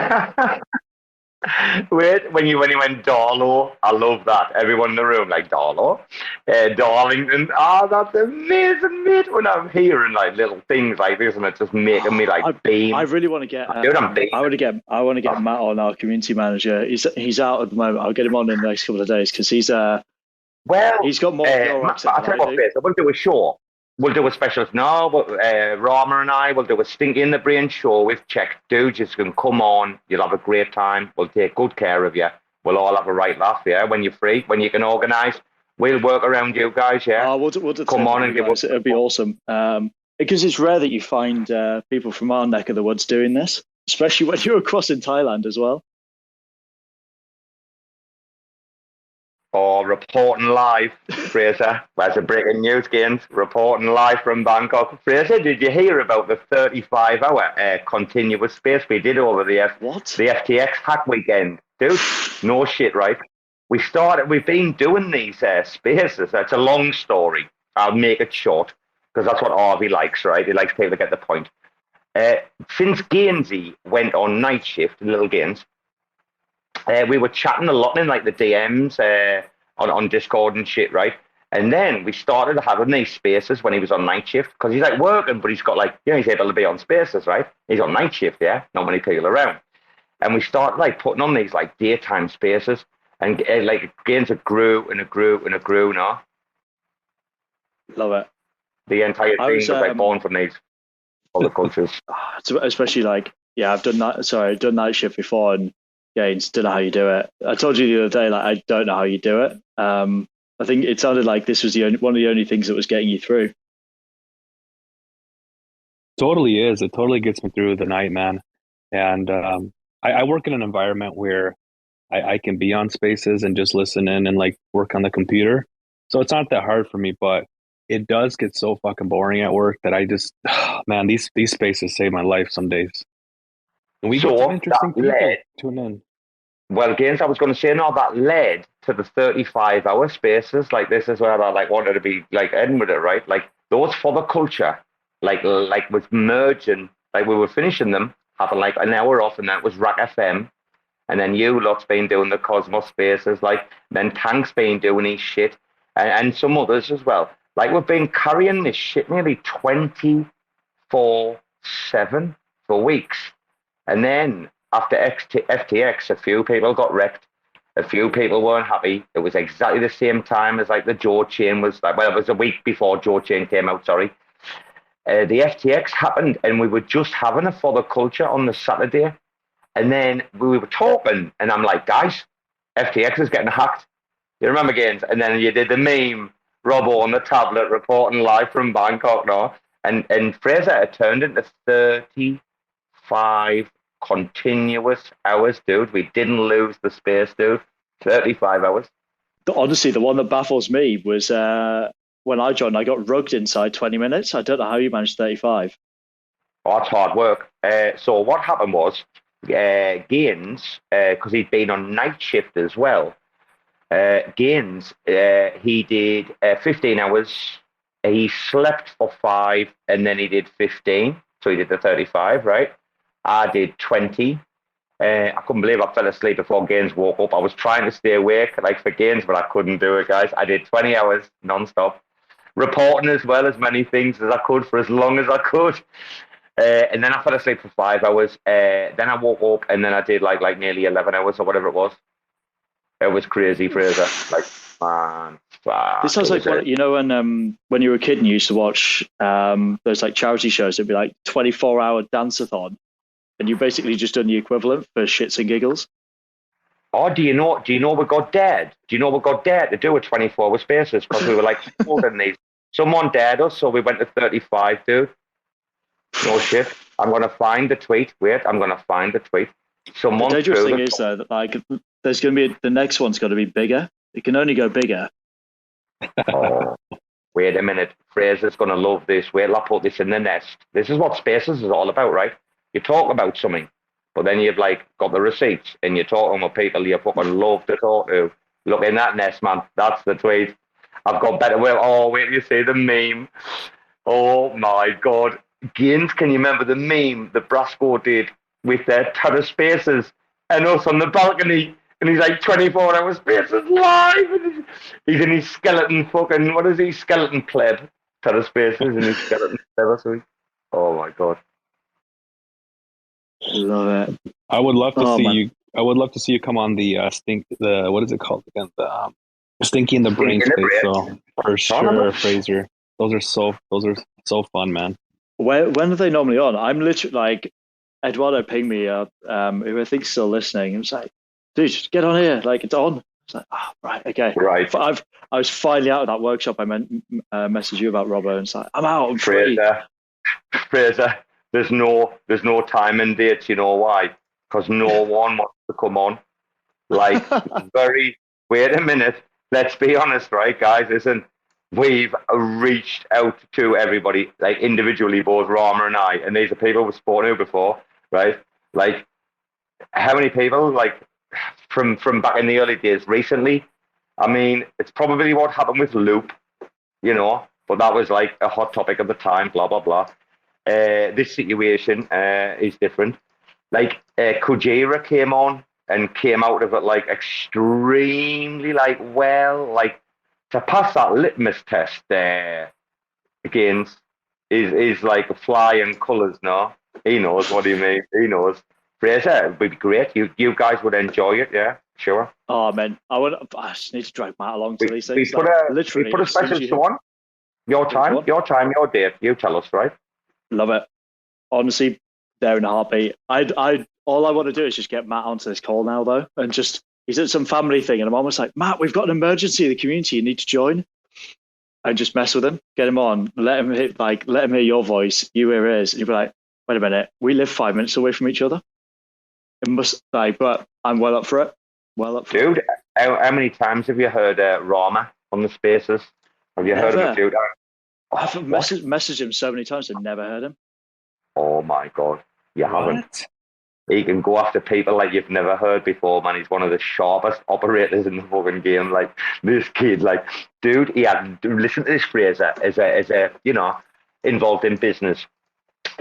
Wait, when you went Darlow, I love that. Everyone in the room like Darlow, Darlington. Oh, that's amazing, mate. When I'm hearing like little things like this, and it's just making me like beam. I really want to get. Dude, I'm beaming. I want to get Matt on, our community manager. He's out at the moment. I'll get him on in the next couple of days because he's he's got more. Matt, I'll tell you what, Fraser, we'll do a show. We'll do a special. No, but Rama and I will do a Stinky in the Brain show with Check. Dude, you can come on. You'll have a great time. We'll take good care of you. We'll all have a right laugh, yeah? When you're free, when you can organise. We'll work around you guys, yeah? We'll come on and give us. It'll be awesome. Because it's rare that you find people from our neck of the woods doing this, especially when you're across in Thailand as well. Or reporting live, Fraser. Where's the breaking news, Gaines? Reporting live from Bangkok. Fraser, did you hear about the 35-hour continuous space we did over the FTX hack weekend? Dude, no shit, right? We've been doing these spaces. It's a long story. I'll make it short, because that's what Harvey likes, right? He likes people to get the point. Since Ghazni went on night shift, little Gaines, we were chatting a lot in like the DMs on Discord and shit, right? And then we started having these spaces when he was on night shift, because he's like working, but he's got like, he's able to be on spaces, right? He's on night shift, yeah? Not many people around. And we started like putting on these like daytime spaces, and like Gaines, it grew and it grew and it grew now. Love it. The entire thing was like born from these other cultures. Especially like, I've done night shift before, and Gaines, don't know how you do it. I told you the other day, like, I don't know how you do it. I think it sounded like this was one of the only things that was getting you through. Totally is. It totally gets me through the night, man. And I work in an environment where I can be on spaces and just listen in and like work on the computer. So it's not that hard for me, but it does get so fucking boring at work that I just, man, these spaces save my life some days. And we get some interesting people tune in. Well, Gaines, I was going to say, no, that led to the 35-hour spaces. Like, this is where I like wanted to be like ending with it, right? Like those for the culture, like with merging, like we were finishing them, having like an hour off, and that was RAC FM. And then you lot's been doing the Cosmos spaces, like then Tank's been doing his shit, and some others as well. Like we've been carrying this shit nearly 24/7 for weeks. And then after FTX, a few people got wrecked. A few people weren't happy. It was exactly the same time as like the Joe chain was like, well, it was a week before Joe chain came out, sorry. The FTX happened, and we were just having a for the culture on the Saturday. And then we were talking, and I'm like, guys, FTX is getting hacked. You remember, Gaines? And then you did the meme, Robo on the tablet reporting live from Bangkok now. And Fraser, it turned into 35 continuous hours, dude. We didn't lose the space, dude. 35 hours. Honestly, the one that baffles me was when I joined, I got rugged inside 20 minutes. I don't know how you managed 35. Oh, it's hard work. So what happened was, Gaines, because he'd been on night shift as well, Gaines, he did 15 hours. He slept for 5, and then he did 15. So he did the 35, right? I did 20. I couldn't believe I fell asleep before Gaines woke up. I was trying to stay awake, like for Gaines, but I couldn't do it, guys. I did 20 hours non-stop, reporting as well as many things as I could for as long as I could. And then I fell asleep for 5 hours. Then I woke up, and then I did like nearly 11 hours or whatever it was. It was crazy, Fraser. Like, man, this sounds like when you were a kid and you used to watch those like charity shows. It'd be like 24-hour dance-a-thon, and you basically just done the equivalent for shits and giggles. Oh, do you know we got dared? Do you know we got dared to do a 24-hour spaces because we were like holding these? Someone dared us, so we went to 35, dude. No shit. I'm going to find the tweet. Wait, I'm going to find the tweet. Someone the dangerous thing is, though, that like there's going to be the next one's got to be bigger. It can only go bigger. Oh, wait a minute. Fraser's going to love this. Wait till I put this in the nest. This is what Spaces is all about, right? You talk about something, but then you've like got the receipts and you're talking with people you fucking love to talk to. Look in that nest, man. That's the tweet. I've got better. Well, oh, wait till you see the meme. Oh my God. Gins, can you remember the meme that Brasco did with their ton of Spaces and us on the balcony? And he's like 24-hour Spaces live. And he's in his skeleton fucking, what is he? Skeleton pleb. Ton of Spaces in his skeleton pleb. Oh my God. Love it. I would love to see man. you. I would love to see you come on the what is it called again? The Stinky in the Brain Stinky in the Space. Brain. So for sure, Fraser. Those are so fun, man. When are they normally on? I'm literally like, Eduardo pinged me up, who I think is still listening. He was like, dude, just get on here. Like, it's on. It's like, oh, right, okay. Right. I was finally out of that workshop. I messaged you about Robo, and it's like, I'm out. I'm free. Fraser, there's no time and dates. You know why? Because no one wants to come on. Like, wait a minute. Let's be honest, right, guys? Listen, we've reached out to everybody, like individually, both Rama and I, and these are people we've spoken to before, right? Like, how many people, like, from back in the early days recently? I mean, it's probably what happened with Loop, you know, but that was like a hot topic at the time, blah, blah, blah. This situation is different. Like, Kujira came on and came out of it, like, extremely, like, well, like, to pass that litmus test against is like flying colours, no? He knows what he means. He knows. Fraser, it would be great. You guys would enjoy it, yeah, sure. Oh man, I just need to drag Matt along to these things. We put a special show on. Your time, your date. You tell us, right? Love it. Honestly, there in a heartbeat. All I want to do is just get Matt onto this call now, though, and just he's at some family thing, and I'm almost like, Matt, we've got an emergency in the community. You need to join. And just mess with him, get him on, let him hear your voice, you hear his, and you'll be like, wait a minute, we live 5 minutes away from each other. It must but I'm well up for it. Dude, how many times have you heard Rama on the Spaces? Have you heard him a few times? I've messaged him so many times and never heard him. Oh my God, you haven't. He can go after people like you've never heard before, man. He's one of the sharpest operators in the fucking game. Like, this kid, like, dude, he had, listen to this Fraser, as a you know, involved in business.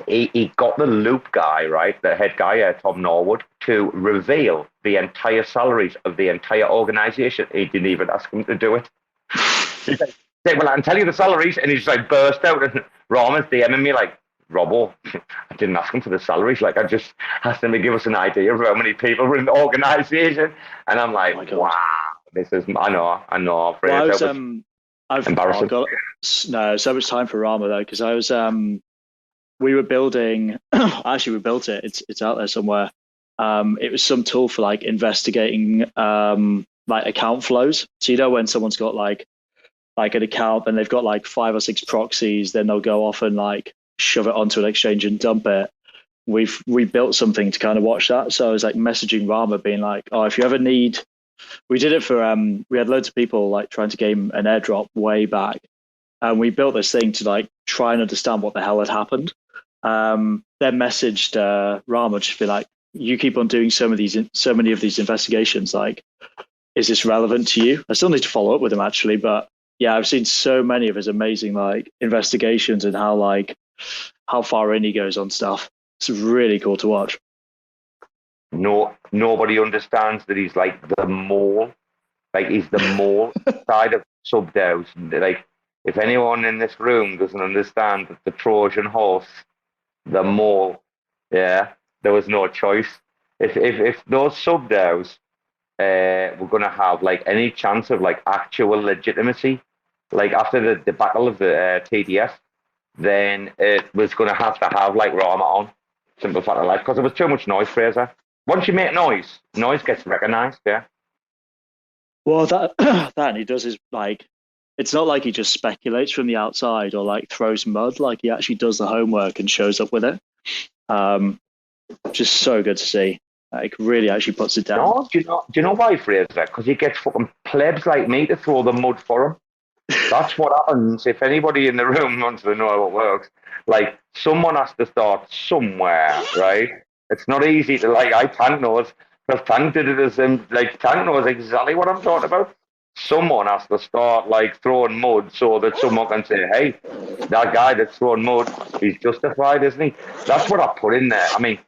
He got the Loop guy, right, the head guy, Tom Norwood, to reveal the entire salaries of the entire organization. He didn't even ask him to do it. He said, well, I can tell you the salaries, and he just like burst out, and Rama's DMing me like, Robo, I didn't ask him for the salaries. Like, I just asked him to give us an idea of how many people were in the organization. And I'm like, wow, this is, I know. Well, I've embarrassing. got so much time for Rama, though, because I was, we were building, actually, we built it. It's out there somewhere. It was some tool for, like, investigating, like, account flows. So, you know, when someone's got, like an account and they've got, like, 5 or 6 proxies, then they'll go off and, like, shove it onto an exchange and dump it. We built something to kind of watch that. So I was like messaging Rama being like, oh, if you ever need, we did it for, we had loads of people like trying to game an airdrop way back. And we built this thing to like try and understand what the hell had happened. Then messaged Rama, just be like, you keep on doing so many of these investigations. Like, is this relevant to you? I still need to follow up with him actually, but yeah, I've seen so many of his amazing like investigations and how far in he goes on stuff. It's really cool to watch. Nobody understands that he's like the mole. Like, he's the mole side of sub-DAOs. Like, if anyone in this room doesn't understand that the Trojan horse, the mole, yeah, there was no choice. If those sub-DAOs were going to have like any chance of like actual legitimacy, like after the debacle of the TDF, then it was going to have like Rama on. Simple fact of life, because there was too much noise, Fraser. Once you make noise gets recognised, yeah. Well, that he does is like, it's not like he just speculates from the outside or like throws mud. Like, he actually does the homework and shows up with it. Just so good to see. It really actually puts it down. No, do you know why, Fraser? Because he gets fucking plebs like me to throw the mud for him. That's what happens. If anybody in the room wants to know how it works, like, someone has to start somewhere, right? It's not easy to, like, Tank knows, because Tank did it as him, like, Tank knows exactly what I'm talking about. Someone has to start, like, throwing mud so that someone can say, hey, that guy that's throwing mud, he's justified, isn't he? That's what I put in there. I mean,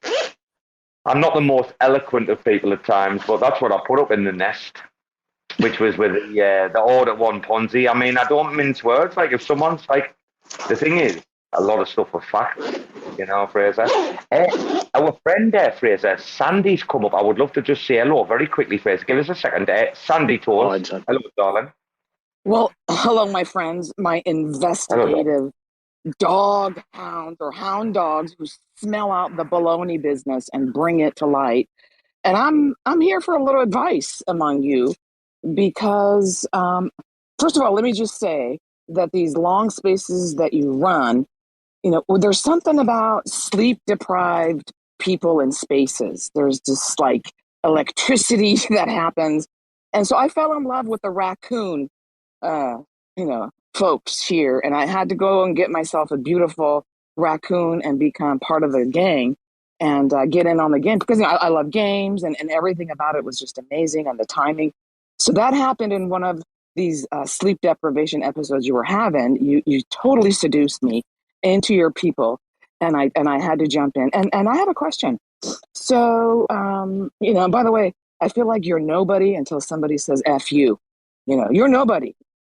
I'm not the most eloquent of people at times, but that's what I put up in the nest, which was with the Order One Ponzi. I mean, I don't mince words. Like, if someone's like, the thing is, a lot of stuff are facts, Fraser. Our friend there, Fraser, Sandy's come up. I would love to just say hello very quickly, Fraser. Give us a second. Sandy Tours. Hello, darling. Well, hello, my friends, my investigative dog hounds or hound dogs who smell out the baloney business and bring it to light. And I'm here for a little advice among you because, first of all, let me just say that these long spaces that you run, there's something about sleep-deprived people in spaces. There's just like electricity that happens. And so I fell in love with the raccoon, folks here, and I had to go and get myself a beautiful raccoon and become part of the gang and get in on the game because I love games and everything about it was just amazing and the timing. So that happened in one of these sleep deprivation episodes you were having. You totally seduced me into your people, and I had to jump in. And I have a question. So by the way, I feel like you're nobody until somebody says F you. You're nobody.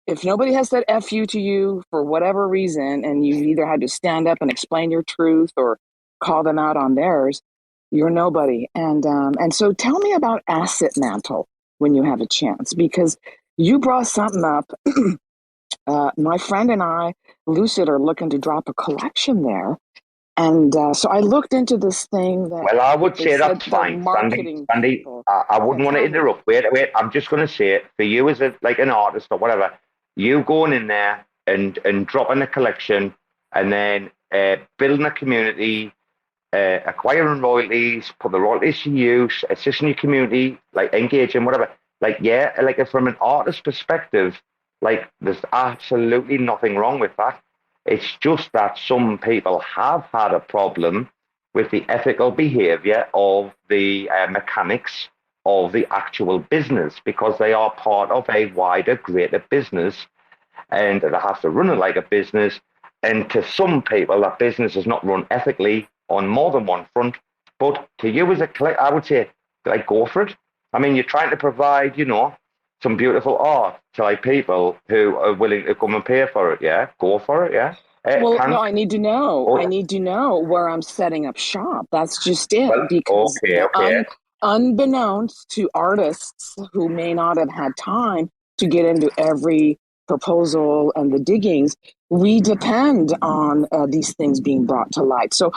If nobody has said F you to you for whatever reason, and you either had to stand up and explain your truth or call them out on theirs, you're nobody. And so tell me about Asset Mantle when you have a chance, because you brought something up. My friend and I, Lucid, are looking to drop a collection there. And so I looked into this thing. Well, I would say that's fine, Sandy. I wouldn't want to interrupt. Wait. I'm just going to say it for you as an artist or whatever. You going in there and dropping a collection, and then building a community, acquiring royalties, put the royalties to use, assisting your community, like engaging, whatever. From an artist perspective, there's absolutely nothing wrong with that. It's just that some people have had a problem with the ethical behavior of the mechanics of the actual business, because they are part of a wider, greater business, and they have to run it like a business. And to some people, that business is not run ethically on more than one front. But to you as a collector, I would say, go for it. I mean, you're trying to provide, some beautiful art to people who are willing to come and pay for it. Yeah, go for it. Yeah. No, I need to know. I need to know where I'm setting up shop. That's just it. Well, because okay. Unbeknownst to artists who may not have had time to get into every proposal and the diggings, we depend on these things being brought to light. So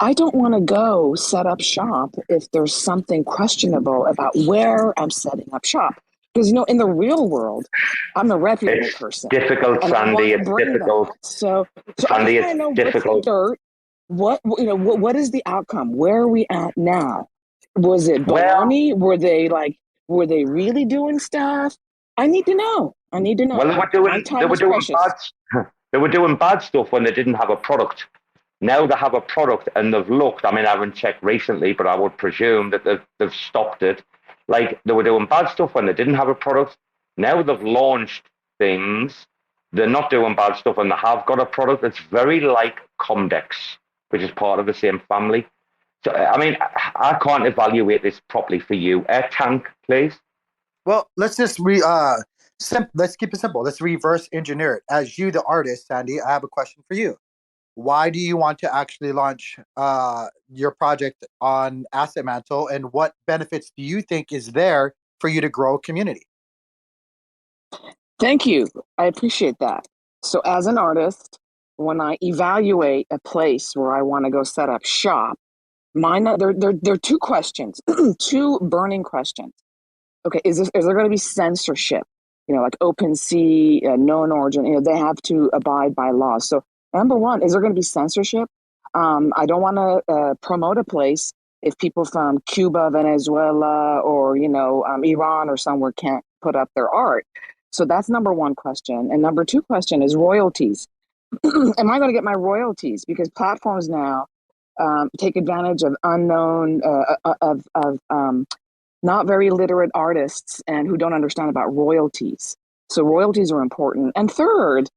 I don't want to go set up shop if there's something questionable about where I'm setting up shop. Because, in the real world, I'm a reputable person. Difficult, Sandy. It's difficult. So Sandy, I know it's difficult. What's the dirt? What is the outcome? Where are we at now? Was it baloney? Were they really doing stuff? I need to know. Well, they were doing bad stuff when they didn't have a product. Now they have a product and they've looked. I mean, I haven't checked recently, but I would presume that they've stopped it. They were doing bad stuff when they didn't have a product. Now they've launched things. They're not doing bad stuff and they have got a product. It's very like Comdex, which is part of the same family. So, I mean, I can't evaluate this properly for you. Tank, please. Well, let's just let's keep it simple. Let's reverse engineer it. As you, the artist, Sandy, I have a question for you. Why do you want to actually launch your project on Asset Mantle, and what benefits do you think is there for you to grow a community? Thank you. I appreciate that. So as an artist, when I evaluate a place where I want to go set up shop, there are two questions, two burning questions. Okay, is there going to be censorship? Like OpenSea, known origin, they have to abide by laws. So number one, is there going to be censorship? I don't want to promote a place if people from Cuba, Venezuela, or, Iran or somewhere can't put up their art? So that's number one question. And number two question is royalties. Am I going to get my royalties? Because platforms now take advantage of unknown, not very literate artists and who don't understand about royalties. So royalties are important. And third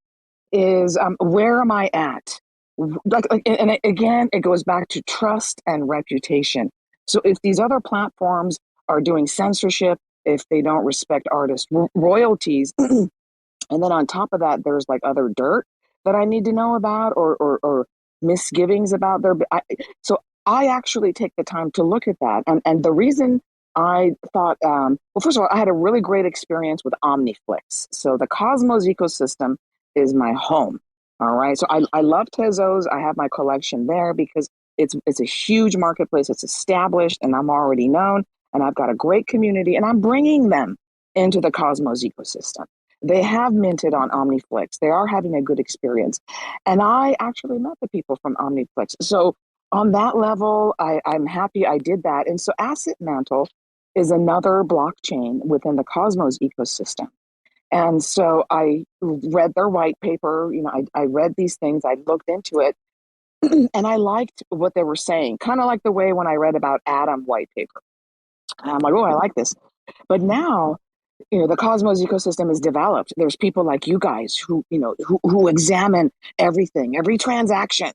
is where am I at? And again, it goes back to trust and reputation. So if these other platforms are doing censorship, if they don't respect artist royalties, and then on top of that, there's like other dirt that I need to know about or misgivings about so I actually take the time to look at that. And the reason I thought, well, first of all, I had a really great experience with OmniFlix. So the Cosmos ecosystem is my home. All right. So I love Tezos. I have my collection there because it's a huge marketplace. It's established and I'm already known and I've got a great community and I'm bringing them into the Cosmos ecosystem. They have minted on OmniFlix. They are having a good experience. And I actually met the people from OmniFlix. So on that level, I'm happy I did that. And so Asset Mantle is another blockchain within the Cosmos ecosystem. And so I read their white paper, I read these things, I looked into it, and I liked what they were saying, kind of like the way when I read about Atom white paper. And I'm like, oh, I like this. But now, the Cosmos ecosystem is developed. There's people like you guys who examine everything, every transaction.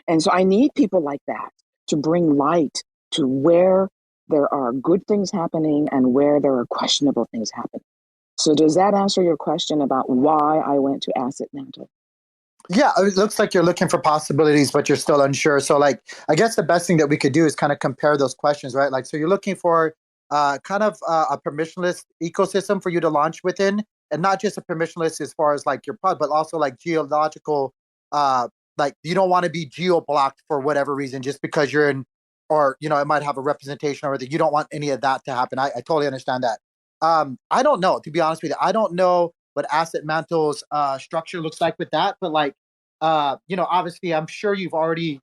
And so I need people like that to bring light to where there are good things happening and where there are questionable things happening. So does that answer your question about why I went to Asset Mantle? Yeah, it looks like you're looking for possibilities, but you're still unsure. So I guess the best thing that we could do is kind of compare those questions, right? So you're looking for kind of a permissionless ecosystem for you to launch within, and not just a permissionless as far as your pod, but also geological, you don't want to be geo-blocked for whatever reason, just because you're in, or, it might have a representation or that you don't want any of that to happen. I totally understand that. I don't know, to be honest with you. I don't know what Asset Mantle's structure looks like with that, but obviously I'm sure you've already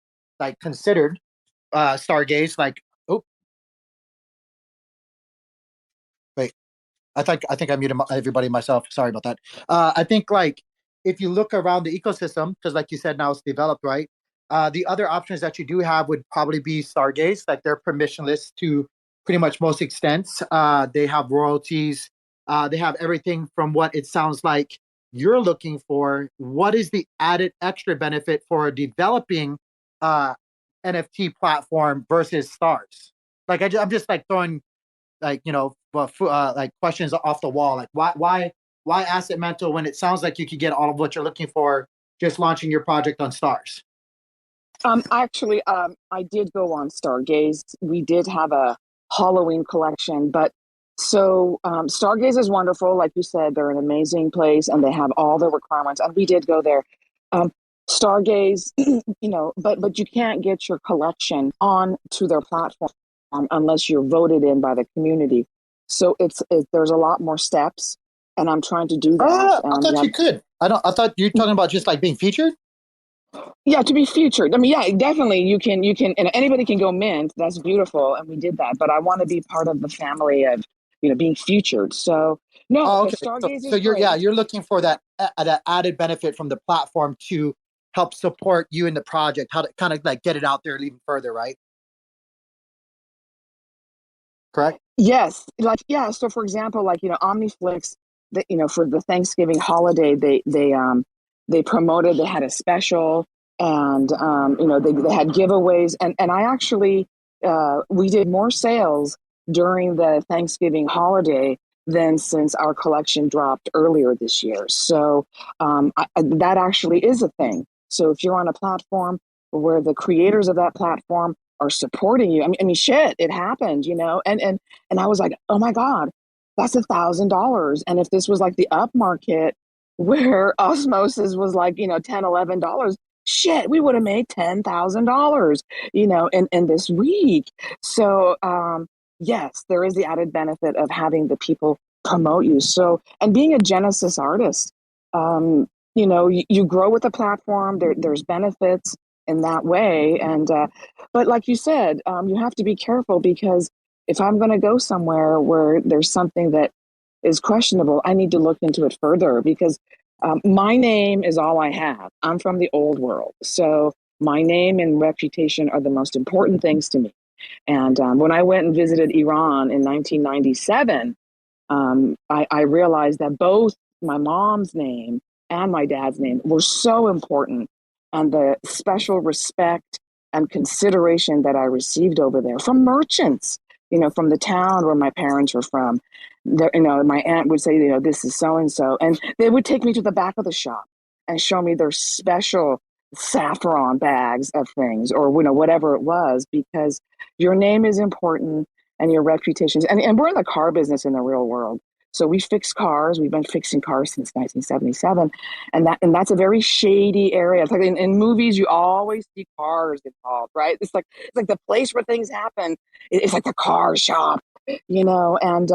considered Stargaze. Wait, I think I muted everybody myself. Sorry about that. I think if you look around the ecosystem, because like you said, now it's developed, right? The other options that you do have would probably be Stargaze. They're permissionless to pretty much most extents. They have royalties. They have everything from what it sounds like you're looking for. What is the added extra benefit for a developing NFT platform versus stars? I'm just throwing questions off the wall. Why Asset Mantle when it sounds like you could get all of what you're looking for just launching your project on stars? Actually, I did go on Stargaze. We did have a Halloween collection, but so Stargaze is wonderful. Like you said, they're an amazing place and they have all the requirements. And we did go there. Stargaze, but you can't get your collection on to their platform unless you're voted in by the community. So there's a lot more steps, and I'm trying to do that. I thought you could. I thought you were talking about just being featured. Yeah, to be featured. I mean, yeah, definitely. You can, and anybody can go mint. That's beautiful, and we did that. But I want to be part of the family of, being featured. So no, okay. Stargaze so you're great. You're looking for that added benefit from the platform to help support you in the project, how to kind of get it out there even further, right? Correct. Yes, So for example, OmniFlix, for the Thanksgiving holiday, they promoted. They had a special. And, they had giveaways. And I actually, we did more sales during the Thanksgiving holiday than since our collection dropped earlier this year. So that actually is a thing. So if you're on a platform where the creators of that platform are supporting you, I mean, shit, it happened, and I was like, oh my God, that's $1,000. And if this was the up market where osmosis was $10, $11, shit, we would have made $10,000, in this week. So, yes, there is the added benefit of having the people promote you. So, and being a Genesis artist, you grow with the platform. There's benefits. in that way. And but like you said, you have to be careful, because if I'm going to go somewhere where there's something that is questionable, I need to look into it further, because my name is all I have. I'm from the old world, so my name and reputation are the most important things to me. And when I went and visited Iran in 1997, I realized that both my mom's name and my dad's name were so important, and the special respect and consideration that I received over there from merchants, from the town where my parents were from. My aunt would say, this is so and so, and they would take me to the back of the shop and show me their special saffron bags of things, or whatever it was, because your name is important and your reputation. And we're in the car business in the real world. So we fix cars. We've been fixing cars since 1977, and that's a very shady area. It's like in movies, you always see cars involved, right? It's like the place where things happen. It's like the car shop, and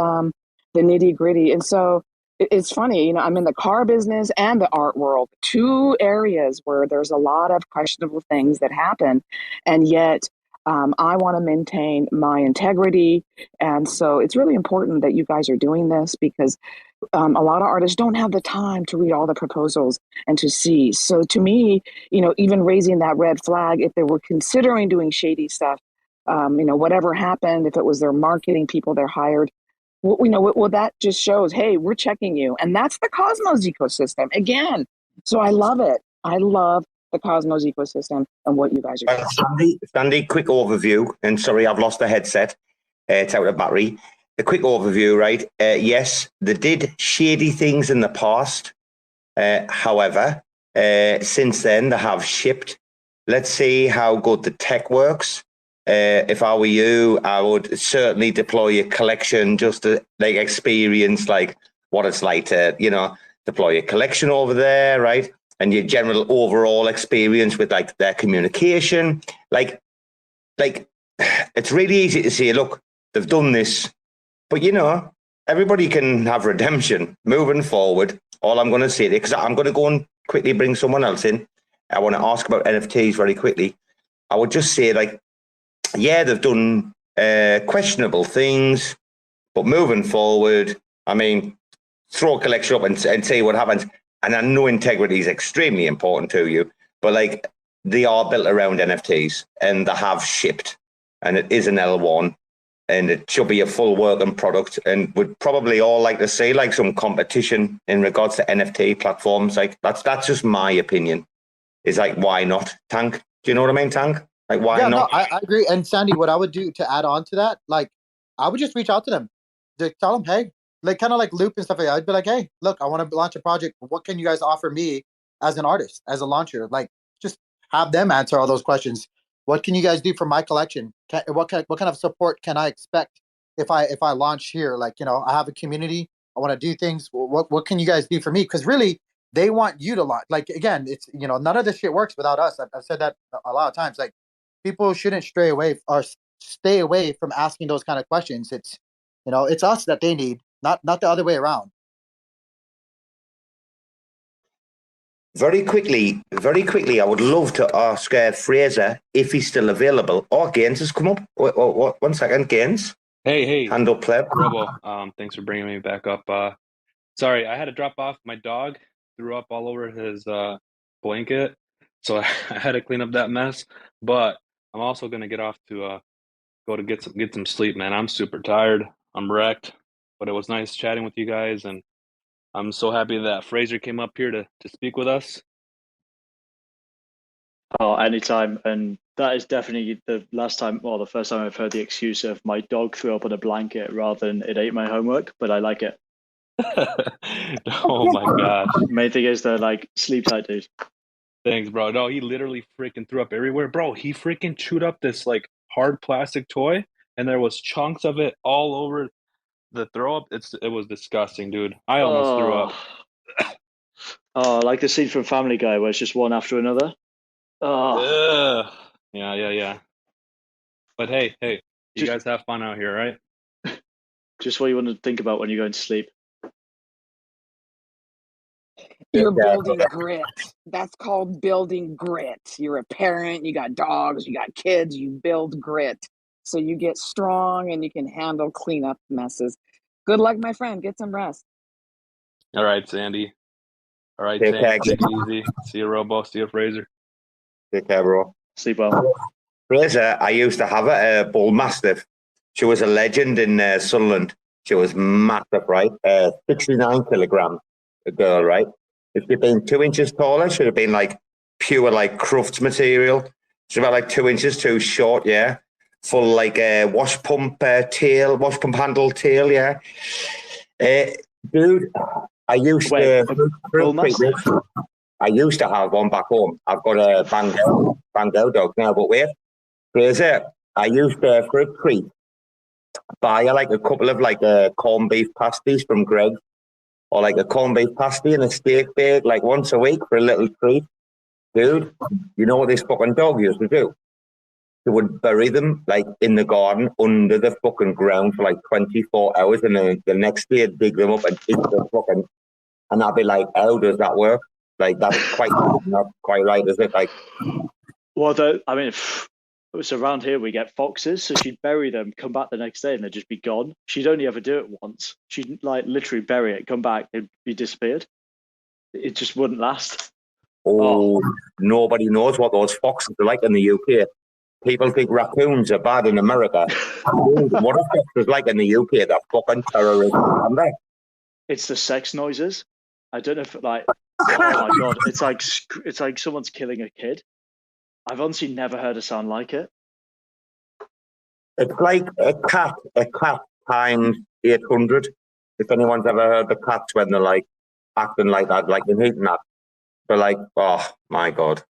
the nitty gritty. And so it's funny, I'm in the car business and the art world, two areas where there's a lot of questionable things that happen, and yet I want to maintain my integrity. And so it's really important that you guys are doing this, because a lot of artists don't have the time to read all the proposals and to see. So to me, even raising that red flag, if they were considering doing shady stuff, whatever happened, if it was their marketing people they're hired, well, that just shows, hey, we're checking you. And that's the Cosmos ecosystem again. So I love it. I love the Cosmos ecosystem and what you guys are doing. Sandy, quick overview. And sorry, I've lost the headset. It's out of battery. A quick overview, right? Yes, they did shady things in the past. However, since then, they have shipped. Let's see how good the tech works. If I were you, I would certainly deploy a collection just to experience what it's like to, deploy a collection over there, right? And your general overall experience with their communication. It's really easy to say, look, they've done this, but everybody can have redemption moving forward. All I'm going to say, because I'm going to go and quickly bring someone else in. I want to ask about NFTs very quickly. I would just say yeah, they've done questionable things, but moving forward, throw a collection up and see what happens. And I know integrity is extremely important to you, but they are built around NFTs, and they have shipped, and it is an L1, and it should be a full working product, and would probably all like to see some competition in regards to NFT platforms. That's just my opinion. Is why not Tank? Do you know what I mean, Tank? Why not? No, I agree. And Sandy, what I would do to add on to that, I would just reach out to them to tell them, hey, kind of Loop and stuff like that. I'd be like, hey, look, I want to launch a project. What can you guys offer me as an artist, as a launcher? Just have them answer all those questions. What can you guys do for my collection? What kind of support can I expect if I launch here? I have a community. I want to do things. What can you guys do for me? Because really, they want you to launch. Again, it's none of this shit works without us. I've said that a lot of times. People shouldn't stray away from asking those kind of questions. It's it's us that they need, not the other way around. Very quickly, I would love to ask Fraser if he's still available. Or Gaines has come up. Wait, 1 second, Gaines. Hey. Hand up, pleb. Robo, thanks for bringing me back up. Sorry, I had to drop off. My dog threw up all over his blanket, so I had to clean up that mess. But I'm also gonna get off to go to get some sleep, man. I'm super tired. I'm wrecked, but it was nice chatting with you guys, and I'm so happy that Fraser came up here to speak with us. Oh, anytime. And that is definitely the first time I've heard the excuse of my dog threw up on a blanket rather than it ate my homework, but I like it. Oh my gosh. Main thing is they're sleep tight, dude. Thanks, bro. No, he literally freaking threw up everywhere. Bro, he freaking chewed up this hard plastic toy, and there was chunks of it all over the throw up. It was disgusting, dude. I almost threw up. Oh, like the scene from Family Guy where it's just one after another. Oh. Ugh. Yeah. But hey, you guys have fun out here, right? Just what you want to think about when you're going to sleep. You're building grit. That's called building grit. You're a parent, you got dogs, you got kids, you build grit. So you get strong and you can handle cleanup messes. Good luck, my friend. Get some rest. All right, Sandy. All right, Take Tank. care. Take it easy. See you, Robo. See you, Fraser. Take care, bro. Sleep well. Fraser, I used to have a bull mastiff. She was a legend in Sunderland. She was massive, right? 69 kilograms, a girl, right? If she'd been 2 inches taller, she'd have been like pure, like Crufts material. She's about like 2 inches too short, yeah. Full like wash pump handle tail, yeah. Dude, I used to have one back home. I've got a Bbandz dog now, but wait, Fraser, I used to, for a treat, buy like a couple of like corned beef pasties from Greg, or like a corned beef pasty and a steak bake like once a week for a little treat. Dude, you know what this fucking dog used to do? They would bury them like in the garden under the fucking ground for like 24 hours, and then the next day dig them up and eat the fucking. And I'd be like, how does that work? Like that's not quite right, is it? Like, Well, I mean, it's around here we get foxes, so she'd bury them, come back the next day, and they'd just be gone. She'd only ever do it once. She'd like literally bury it, come back, it'd be disappeared. It just wouldn't last. Nobody knows what those foxes are like in the UK. People think raccoons are bad in America. What are foxes like in the UK? They're fucking terrorists, aren't they? It's the sex noises. I don't know if like, oh my god, it's like someone's killing a kid. I've honestly never heard a sound like it. It's like a cat times 800. If anyone's ever heard the cats when they're like acting like that, like they're hating that. They're like, oh my god.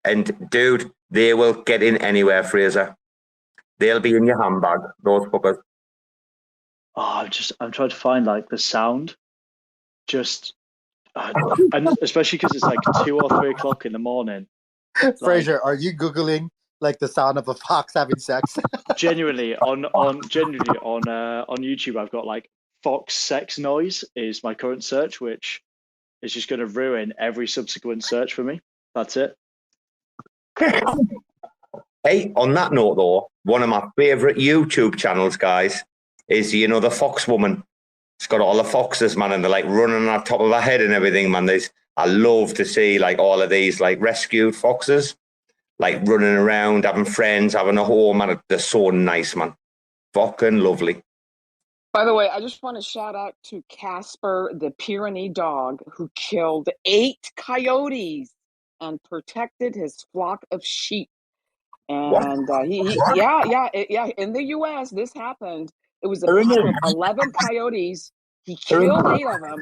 And dude, they will get in anywhere, Fraser. They'll be in your handbag, those fuckers. Oh, I'm trying to find like the sound. And especially because it's like 2 or 3 o'clock in the morning. Fraser, are you Googling like the sound of a fox having sex? Genuinely on YouTube, I've got like fox sex noise is my current search, which is just going to ruin every subsequent search for me. That's it. Hey, on that note though, one of my favorite YouTube channels, guys, is the Fox Woman. It's got all the foxes, man, and they're like running on top of her head and everything, man. I love to see like all of these like rescued foxes, like running around, having friends, having a home, man. They're so nice, man. Fucking lovely. By the way, I just want to shout out to Casper, the Pyrenees dog, who killed 8 coyotes and protected his flock of sheep. And in the U.S., this happened. It was a pack of 11 coyotes. He killed 8 of them.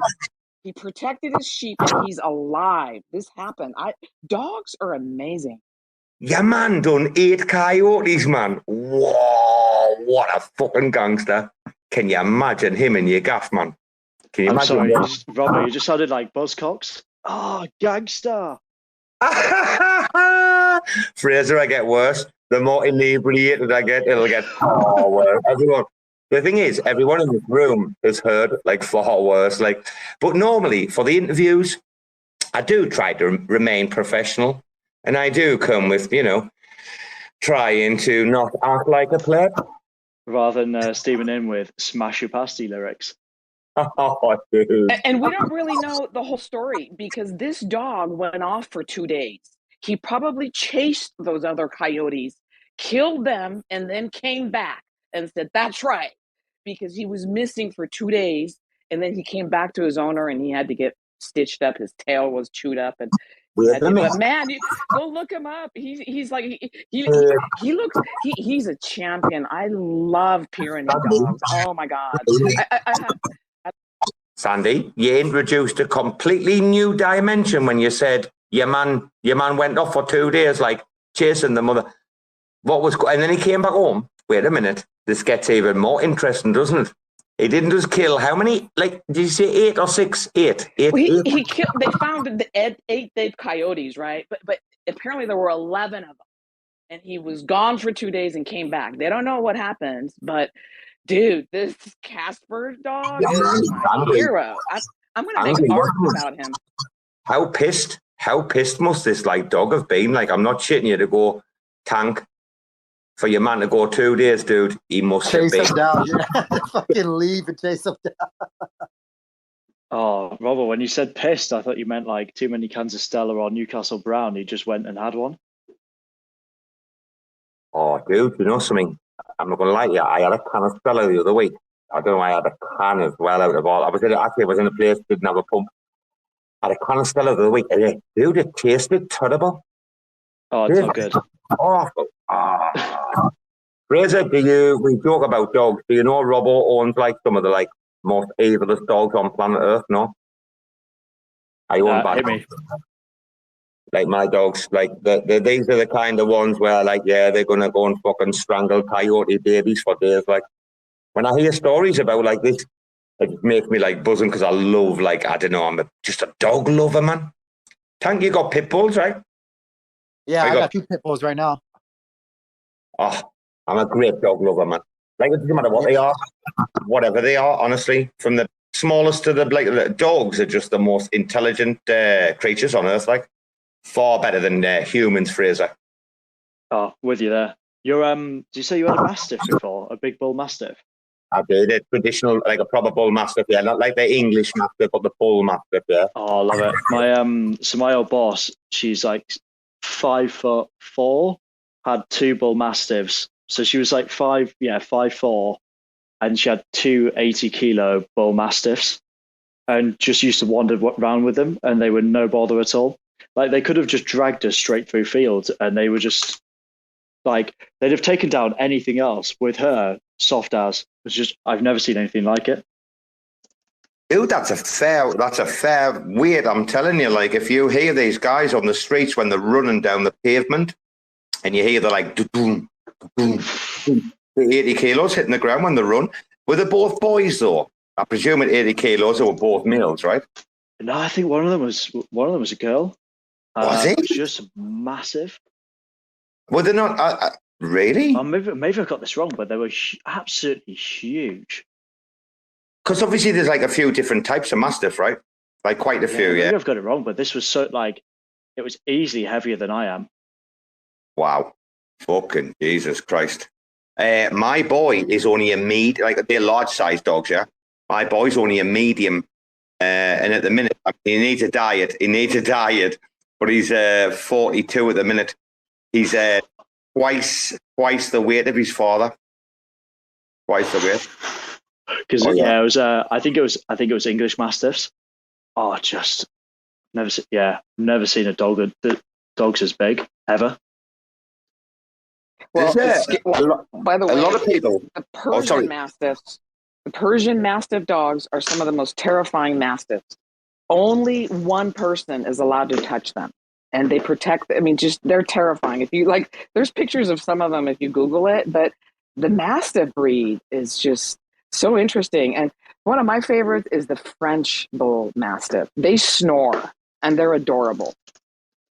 He protected his sheep, and he's alive. This happened. Dogs are amazing. Yeah, man, done 8 coyotes, man. Whoa, what a fucking gangster. Can you imagine him in your gaff, man? Can you imagine? Sorry, Robo, you just sounded like Buzzcocks. Oh, gangster. Fraser, I get worse. The more inebriated I get, it'll get far worse. The thing is, everyone in this room has heard like far worse. But normally for the interviews, I do try to remain professional, and I do come with, trying to not act like a pleb. Rather than steaming in with smash your pasty lyrics. Oh, dude. And we don't really know the whole story because this dog went off for 2 days. He probably chased those other coyotes, killed them, and then came back and said, that's right, because he was missing for 2 days. And then he came back to his owner and he had to get stitched up. His tail was chewed up. And but man, go look him up. He's like, he looks, he's a champion. I love Pyrenees dogs. Oh my God. Sandy, you introduced a completely new dimension when you said your man went off for 2 days, like chasing the mother. And then he came back home. Wait a minute, this gets even more interesting, doesn't it? He didn't just kill how many? Like, did you say 8 or 6? 8. He killed. They found the 8 dead coyotes, right? But apparently there were 11 of them, and he was gone for 2 days and came back. They don't know what happened, but. Dude, this Casper dog is my hero. I'm going to make art about him. How pissed must this like dog have been? Like, I'm not shitting you to go tank for your man to go 2 days, dude. He must Chase have him been. down. Yeah. Fucking leave and chase him down. Oh, Robo, when you said pissed, I thought you meant like too many cans of Stella or Newcastle Brown. He just went and had one. Oh, dude, you know something? I'm not gonna lie to you. I had a can of Stella the other week. I don't know why I had a can as well out of all. I was in a place that didn't have a pump. I had a can of Stella the other week, and dude, it tasted terrible. Oh, it's not good. Awful. Fraser, we joke about dogs. Do you know Robo owns like some of the like most evilest dogs on planet Earth? No, I own bad hit me. like my dogs. Like these are the kind of ones where like they're gonna go and fucking strangle coyote babies for days. Like when I hear stories about like this, it makes me like buzzing because I love like I don't know. I'm just a dog lover, man. Tank, you got pit bulls, right? Yeah, I got 2 pit bulls right now. Oh, I'm a great dog lover, man. Like, it doesn't matter what they are, whatever they are, honestly. From the smallest to the dogs are just the most intelligent creatures on Earth, like. Far better than humans, Fraser. Oh, with you there. You're did you say you had a Mastiff before? A big bull Mastiff? I did. A traditional, like a proper bull mastiff, yeah. Not like the English mastiff, but the bull mastiff, yeah. Oh, I love it. My old boss, she's like 5'4", had 2 bull mastiffs. So she was like 5'4", and she had 2 80-kilo bull mastiffs, and just used to wander around with them, and they were no bother at all. Like they could have just dragged us straight through fields, and they were just like they'd have taken down anything else. With her, soft as. It's just I've never seen anything like it. Dude, that's a fair weight. I'm telling you, like if you hear these guys on the streets when they're running down the pavement, and you hear they're like boom, boom, boom, 80 kilos hitting the ground when they run. Were they both boys though? I presume at 80 kilos they were both males, right? No, I think one of them was a girl. Was it? Just massive. Were they not? Really? Maybe I got this wrong, but they were absolutely huge. Because obviously there's like a few different types of mastiff, right? Like quite a few, yeah. Maybe I've got it wrong, but this was so like it was easily heavier than I am. Wow. Fucking Jesus Christ. My boy is only a medium, like they're large sized dogs, yeah. My boy's only a medium. And at the minute, he needs a diet. But he's 42 at the minute. He's twice the weight of his father. Twice the weight. Because it was. I think it was English Mastiffs. Oh, just never seen a dog that dog's as big ever. Well, by the way, a lot of people. The Persian Mastiffs, the Persian Mastiff dogs are some of the most terrifying Mastiffs. Only one person is allowed to touch them, and they protect. I mean, just they're terrifying. If you like, there's pictures of some of them if you Google it. But the Mastiff breed is just so interesting. And one of my favorites is the French Bull Mastiff. They snore, and they're adorable.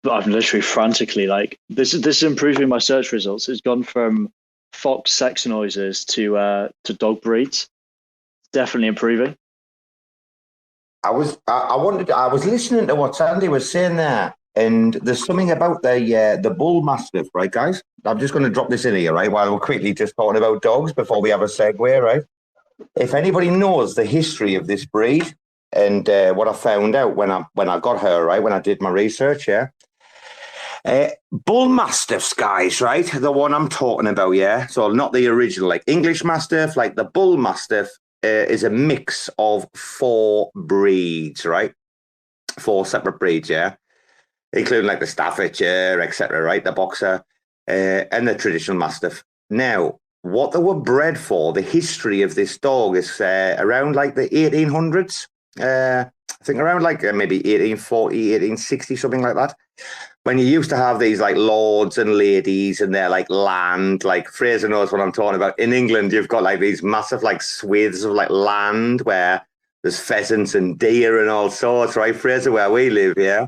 I'm literally frantically like this is improving my search results. It's gone from fox sex noises to dog breeds. Definitely improving. I was listening to what Sandy was saying there, and there's something about the bull mastiff, right, guys? I'm just going to drop this in here, right, while we're quickly just talking about dogs before we have a segue, right? If anybody knows the history of this breed and what I found out when I got her, right, when I did my research, yeah. Bull mastiffs, guys, right? The one I'm talking about, yeah. So not the original, like English mastiff, like the bull mastiff is a mix of 4 breeds, right? 4 separate breeds, yeah, including like the Staffordshire, etc., right? The boxer and the traditional mastiff. Now, what they were bred for, the history of this dog is around like the 1800s. I think around like maybe 1840, 1860, something like that. When you used to have these like lords and ladies and their like land, like Fraser knows what I'm talking about. In England, you've got like these massive like swathes of like land where there's pheasants and deer and all sorts, right, Fraser, where we live, yeah?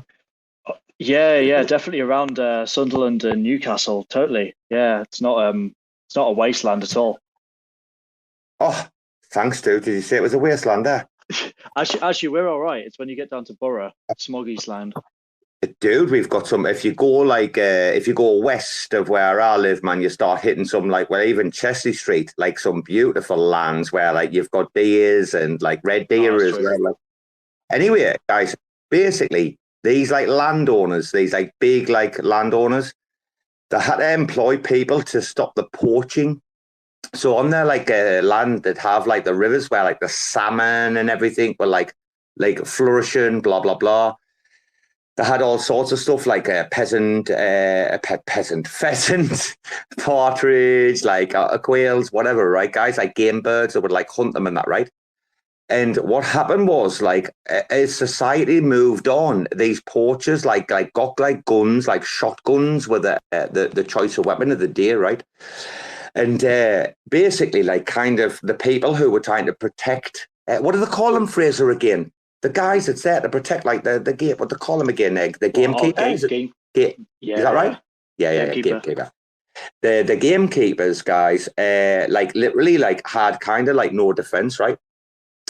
Yeah, definitely around Sunderland and Newcastle, totally. Yeah, it's not a wasteland at all. Oh, thanks, dude. Did you say it was a wasteland there? Actually, we're all right. It's when you get down to Borough, Smoggy's land. Dude, we've got some. If you go west of where I live, man, you start hitting some like, well, even Chesley Street, like some beautiful lands where like you've got deers and like red deer as well. Like, anyway, guys, basically these like landowners, these like big like landowners, they had to employ people to stop the poaching. So on their like land that have like the rivers where like the salmon and everything were like flourishing, blah blah blah. They had all sorts of stuff like a pheasant, partridge, like quails, whatever, right, guys? Like game birds that would like hunt them and that, right? And what happened was, like, as society moved on, these poachers like got like guns, like shotguns were the choice of weapon of the day, right? And basically, like, kind of the people who were trying to protect, what do they call them, Fraser, again? The guys that's there to protect, like, the game, what do they call them again, the gamekeeper? Is that right? Yeah, gamekeeper. The gamekeepers, guys, like, literally, like, had kind of, like, no defense, right?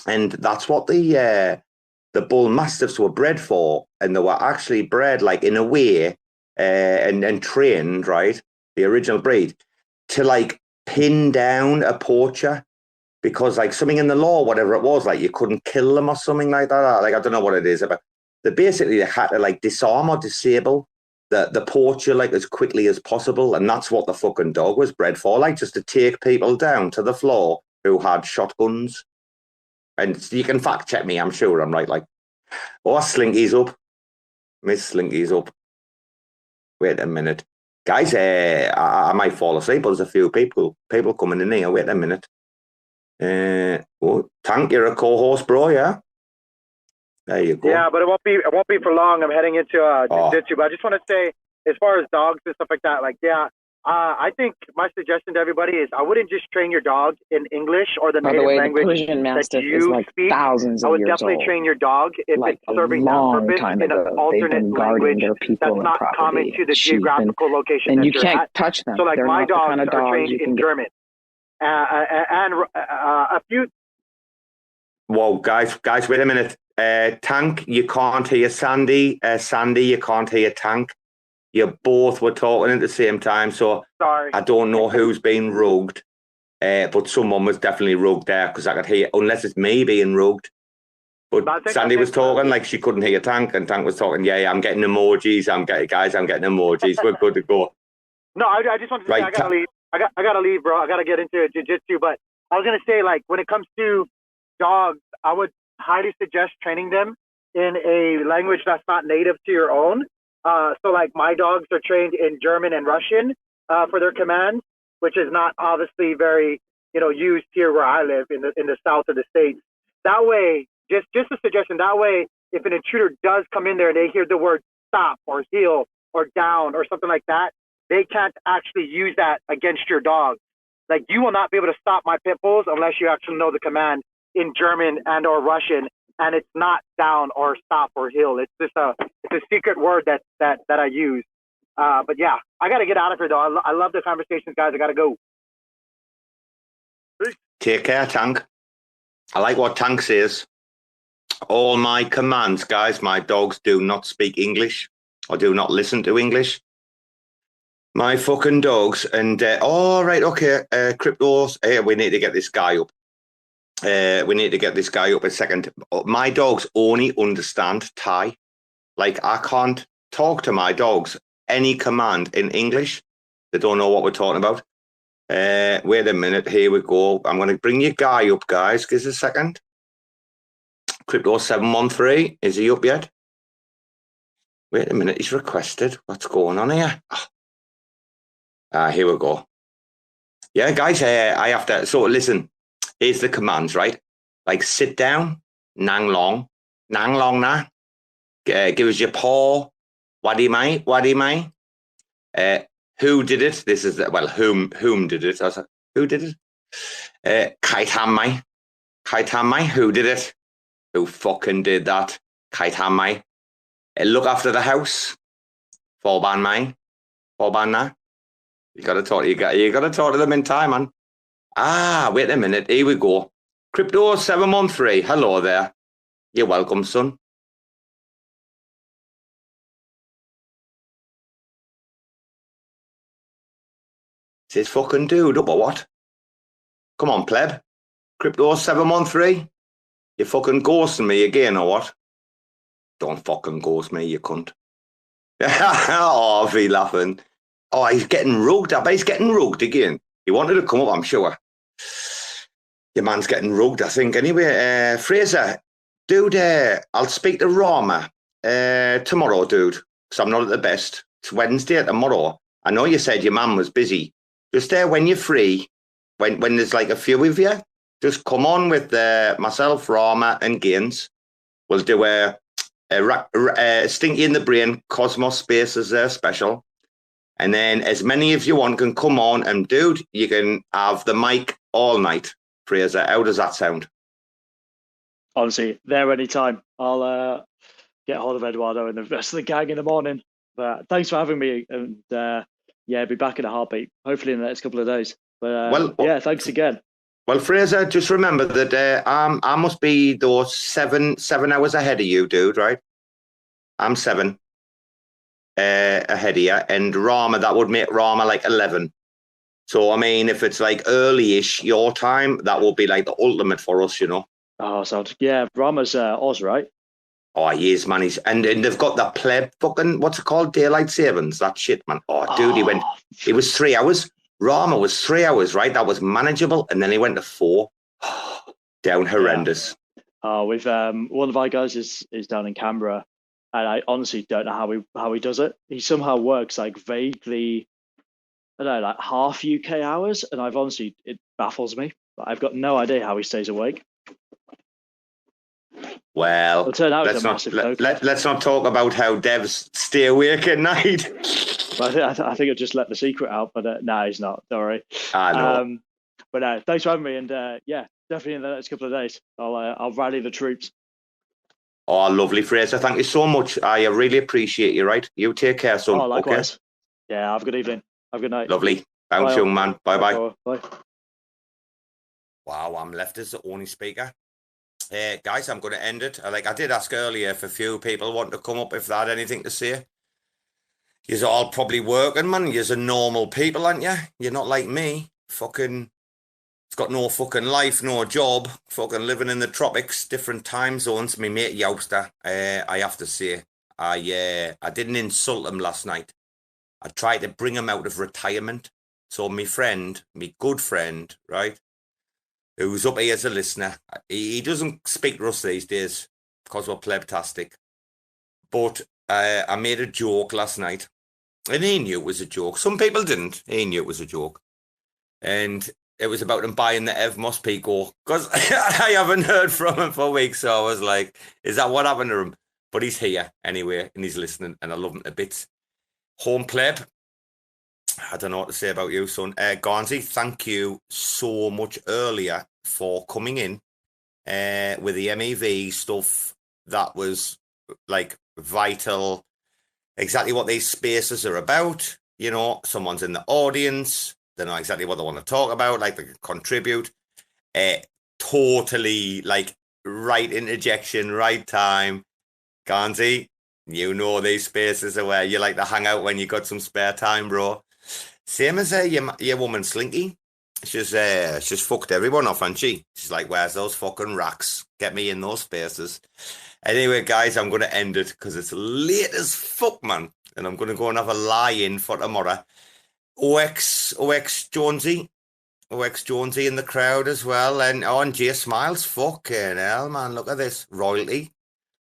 And that's what the bull mastiffs were bred for. And they were actually bred, like, in a way, and trained, right, the original breed, to, like, pin down a poacher. Because, like, something in the law, whatever it was, like, you couldn't kill them or something like that. Like, I don't know what it is. But they had to, like, disarm or disable the poacher, like, as quickly as possible. And that's what the fucking dog was bred for, like, just to take people down to the floor who had shotguns. And you can fact check me, I'm sure I'm right. Like, oh, Slinky's up. Miss Slinky's up. Wait a minute. Guys, I might fall asleep, but there's a few people coming in here. Wait a minute. Tank, you're a co-host, bro, yeah? There you go. Yeah, but it won't be for long. I'm heading into jiu-jitsu, but I just want to say, as far as dogs and stuff like that, like, yeah, I think my suggestion to everybody is I wouldn't just train your dog in English or the native language that you speak. I would definitely train your dog if it's serving that purpose in an alternate language that's not common to the geographical location and that you you're can't at. touch them. So, like, They're my not the dogs kind of are trained in German. And a few. Whoa, guys, wait a minute. Tank, you can't hear Sandy. Sandy, you can't hear Tank. You both were talking at the same time, so sorry. I don't know who's been rugged, but someone was definitely rugged there because I could hear, unless it's me being rugged. But Sandy was talking like she couldn't hear Tank, and Tank was talking, yeah, I'm getting emojis. I'm getting emojis. We're good to go. No, I just want to say I gotta leave. I gotta leave, bro. I gotta get into jiu-jitsu. But I was gonna say, like, when it comes to dogs, I would highly suggest training them in a language that's not native to your own. So, like, my dogs are trained in German and Russian for their commands, which is not obviously very, used here where I live in the south of the States. That way, just a suggestion. That way, if an intruder does come in there and they hear the word stop or heel or down or something like that, they can't actually use that against your dog. Like, you will not be able to stop my pit bulls unless you actually know the command in German and or Russian, and it's not down or stop or heel. It's just a secret word that I use. But yeah, I got to get out of here though. I love the conversations, guys. I got to go. Take care, Tank. I like what Tank says. All my commands, guys, my dogs do not speak English or do not listen to English. My fucking dogs. And, right, okay, Cryptos, we need to get this guy up. We need to get this guy up a second. My dogs only understand Thai. Like, I can't talk to my dogs any command in English. They don't know what we're talking about. Wait a minute. Here we go. I'm going to bring your guy up, guys. Give us a second. Crypto 713. Is he up yet? Wait a minute. He's requested. What's going on here? Here we go. Yeah, guys, I have to. So listen, here's the commands, right? Like, sit down, nang long na. Give us your paw. Wadi mai. Who did it? This is whom did it? Who did it? Kaitam mai. Who did it? Who fucking did that? Kaitam mai. Look after the house. Forban na. You gotta talk to them in time, man. Wait a minute. Here we go. Crypto713, hello there. You're welcome, son. Is this fucking dude up or what? Come on, pleb. Crypto713, you fucking ghosting me again or what? Don't fucking ghost me, you cunt. Oh, be laughing. Oh, he's getting rugged. I bet he's getting rugged again. He wanted to come up, I'm sure. Your man's getting rugged, I think. Anyway, Fraser, dude, I'll speak to Rama tomorrow, dude, because I'm not at the best. It's Wednesday tomorrow. I know you said your man was busy. Just when you're free, when there's like a few of you, just come on with myself, Rama, and Gaines. We'll do a Stinky in the Brain Cosmos Spaces special. And then as many of you want can come on, and dude, you can have the mic all night. Fraser, how does that sound? Honestly, there anytime. I'll get hold of Eduardo and the rest of the gang in the morning. But thanks for having me, and be back in a heartbeat. Hopefully in the next couple of days. But thanks again. Well, Fraser, just remember that I must be those seven hours ahead of you, dude. Right? I'm 7 ahead of you, and Rama, that would make Rama like 11. So, I mean, if it's like early-ish your time, that will be like the ultimate for us, you know. Oh, so yeah, Rama's Oz, right? Oh, he is, man. And they've got that pleb fucking, what's it called? Daylight savings, that shit, man. Oh, dude, he was 3 hours. Rama was 3 hours, right? That was manageable. And then he went to 4. Down horrendous. Yeah. We've one of our guys is down in Canberra, and I honestly don't know how he does it. He somehow works like vaguely, I don't know, like half UK hours, and it baffles me. I've got no idea how he stays awake. Well, let's not talk about how devs stay awake at night. I think I just let the secret out, but no, he's not. Don't worry. I know. But thanks for having me, and definitely in the next couple of days, I'll rally the troops. Oh, lovely, Fraser. Thank you so much. I really appreciate you. Right, you take care, son. Oh, likewise. Okay? Yeah, have a good evening. Have a good night. Lovely. Bounce, young man. Bye. Bye. Wow, I'm left as the only speaker. Guys, I'm going to end it. I did ask earlier if a few people want to come up if they had anything to say. You're all probably working, man. You're normal people, aren't you? You're not like me. Fucking, it's got no fucking life, no job. Fucking living in the tropics, different time zones. Me mate Youster, I have to say, I didn't insult him last night. I tried to bring him out of retirement. So my good friend, right, who's up here as a listener, he doesn't speak to us these days because we're plebtastic. But I made a joke last night, and he knew it was a joke. Some people didn't. He knew it was a joke. And it was about him buying the Ev Mospico, because I haven't heard from him for weeks. So I was like, is that what happened to him? But he's here anyway, and he's listening, and I love him to bits. Home pleb, I don't know what to say about you, son. Ghazni, thank you so much earlier for coming in with the MEV stuff. That was like vital, exactly what these spaces are about. You know, someone's in the audience, they know exactly what they want to talk about, like they can contribute. Totally like right interjection, right time. Ghazni, you know these spaces are where you like to hang out when you got some spare time, bro. Same as your woman Slinky. She's fucked everyone off, hasn't she? She's like, where's those fucking racks? Get me in those spaces. Anyway, guys, I'm going to end it because it's late as fuck, man. And I'm going to go and have a lie-in for tomorrow. OX Jonesy in the crowd as well. And Jay Smiles. Fucking hell, man. Look at this. Royalty.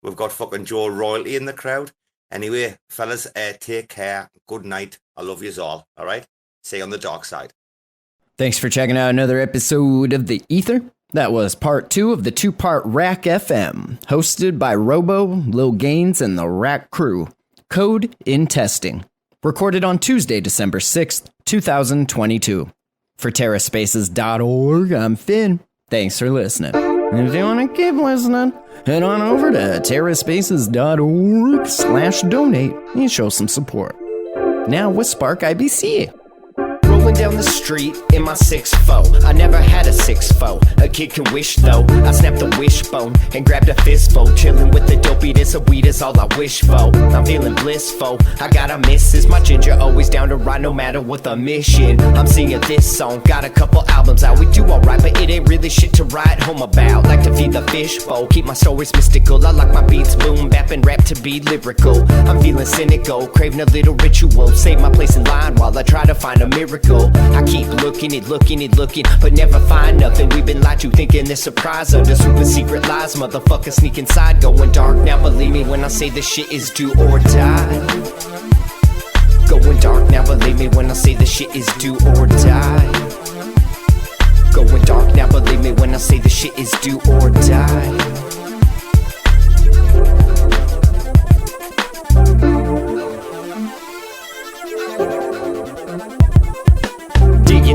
We've got fucking Joe Royalty in the crowd. Anyway, fellas, take care. Good night. I love yous all. All right? See you on the dark side. Thanks for checking out another episode of The Ether. That was part 2 of the 2-part RAC FM, hosted by Robo, Lil Gaines, and the RAC crew. Code in testing. Recorded on Tuesday, December 6th, 2022. For TerraSpaces.org, I'm Finn. Thanks for listening. And if you want to keep listening, head on over to TerraSpaces.org/donate and show some support. Now with Spark IBC. Rolling down the street in my 6'4". I never had a 6'4". A kid can wish though. I snapped the wishbone and grabbed a fistful. Chilling with the dopey, this a weed is all I wish for. I'm feeling blissful. I got a missus. My ginger always down to ride no matter what the mission. I'm singing this song. Got a couple albums out. We do alright, but it ain't really shit to write home about. Like to feed the fishbowl. Keep my stories mystical. I like my beats boom bap and rap to be lyrical. I'm feeling cynical. Craving a little ritual. Save my place in line while I try to find a miracle. I keep looking, but never find nothing. We've been lied to, thinking this surprise under super secret lies. Motherfuckers sneak inside, going dark. Now believe me when I say this shit is do or die. Going dark, now believe me when I say this shit is do or die. Going dark, now believe me when I say this shit is do or die.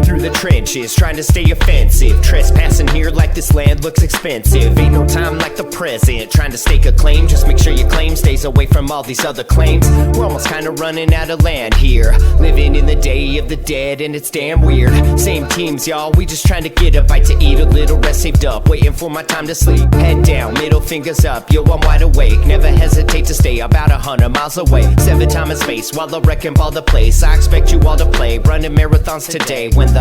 Through the trenches, trying to stay offensive. Trespassing here like this land looks expensive. Ain't no time like the present. Trying to stake a claim, just make sure your claim stays away from all these other claims. We're almost kinda running out of land here. Living in the day of the dead and it's damn weird. Same teams, y'all, we just trying to get a bite to eat. A little rest saved up, waiting for my time to sleep. Head down, middle fingers up, yo, I'm wide awake. Never hesitate to stay about 100 miles away. 7 time and space, while the wrecking ball the place. I expect you all to play, running marathons today. When the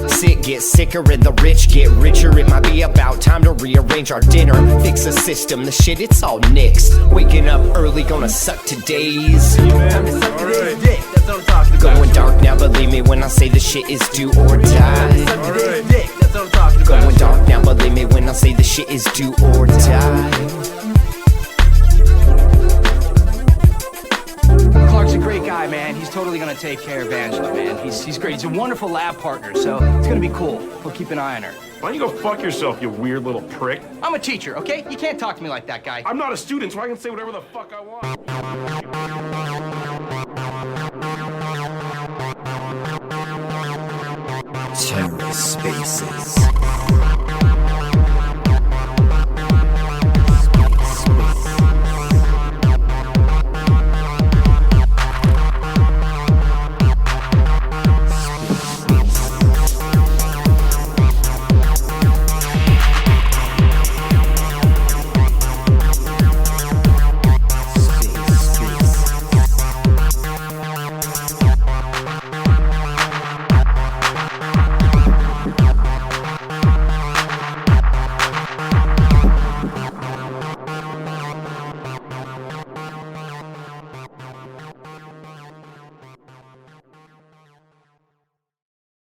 sick get sicker and the rich get richer, it might be about time to rearrange our dinner. Fix the system, the shit, it's all nixed. Waking up early, gonna suck today's. Time to suck today's dick, that's what I'm talking about. Going dark, now believe me when I say the shit is do or die. Suck today's dick, that's what I'm talking about. Going dark, now believe me when I say the shit is do or die. Clark's a great guy, man. He's totally gonna take care of Angela, man. He's great. He's a wonderful lab partner, so it's gonna be cool. We'll keep an eye on her. Why don't you go fuck yourself, you weird little prick? I'm a teacher, okay? You can't talk to me like that, guy. I'm not a student, so I can say whatever the fuck I want. TerraSpaces.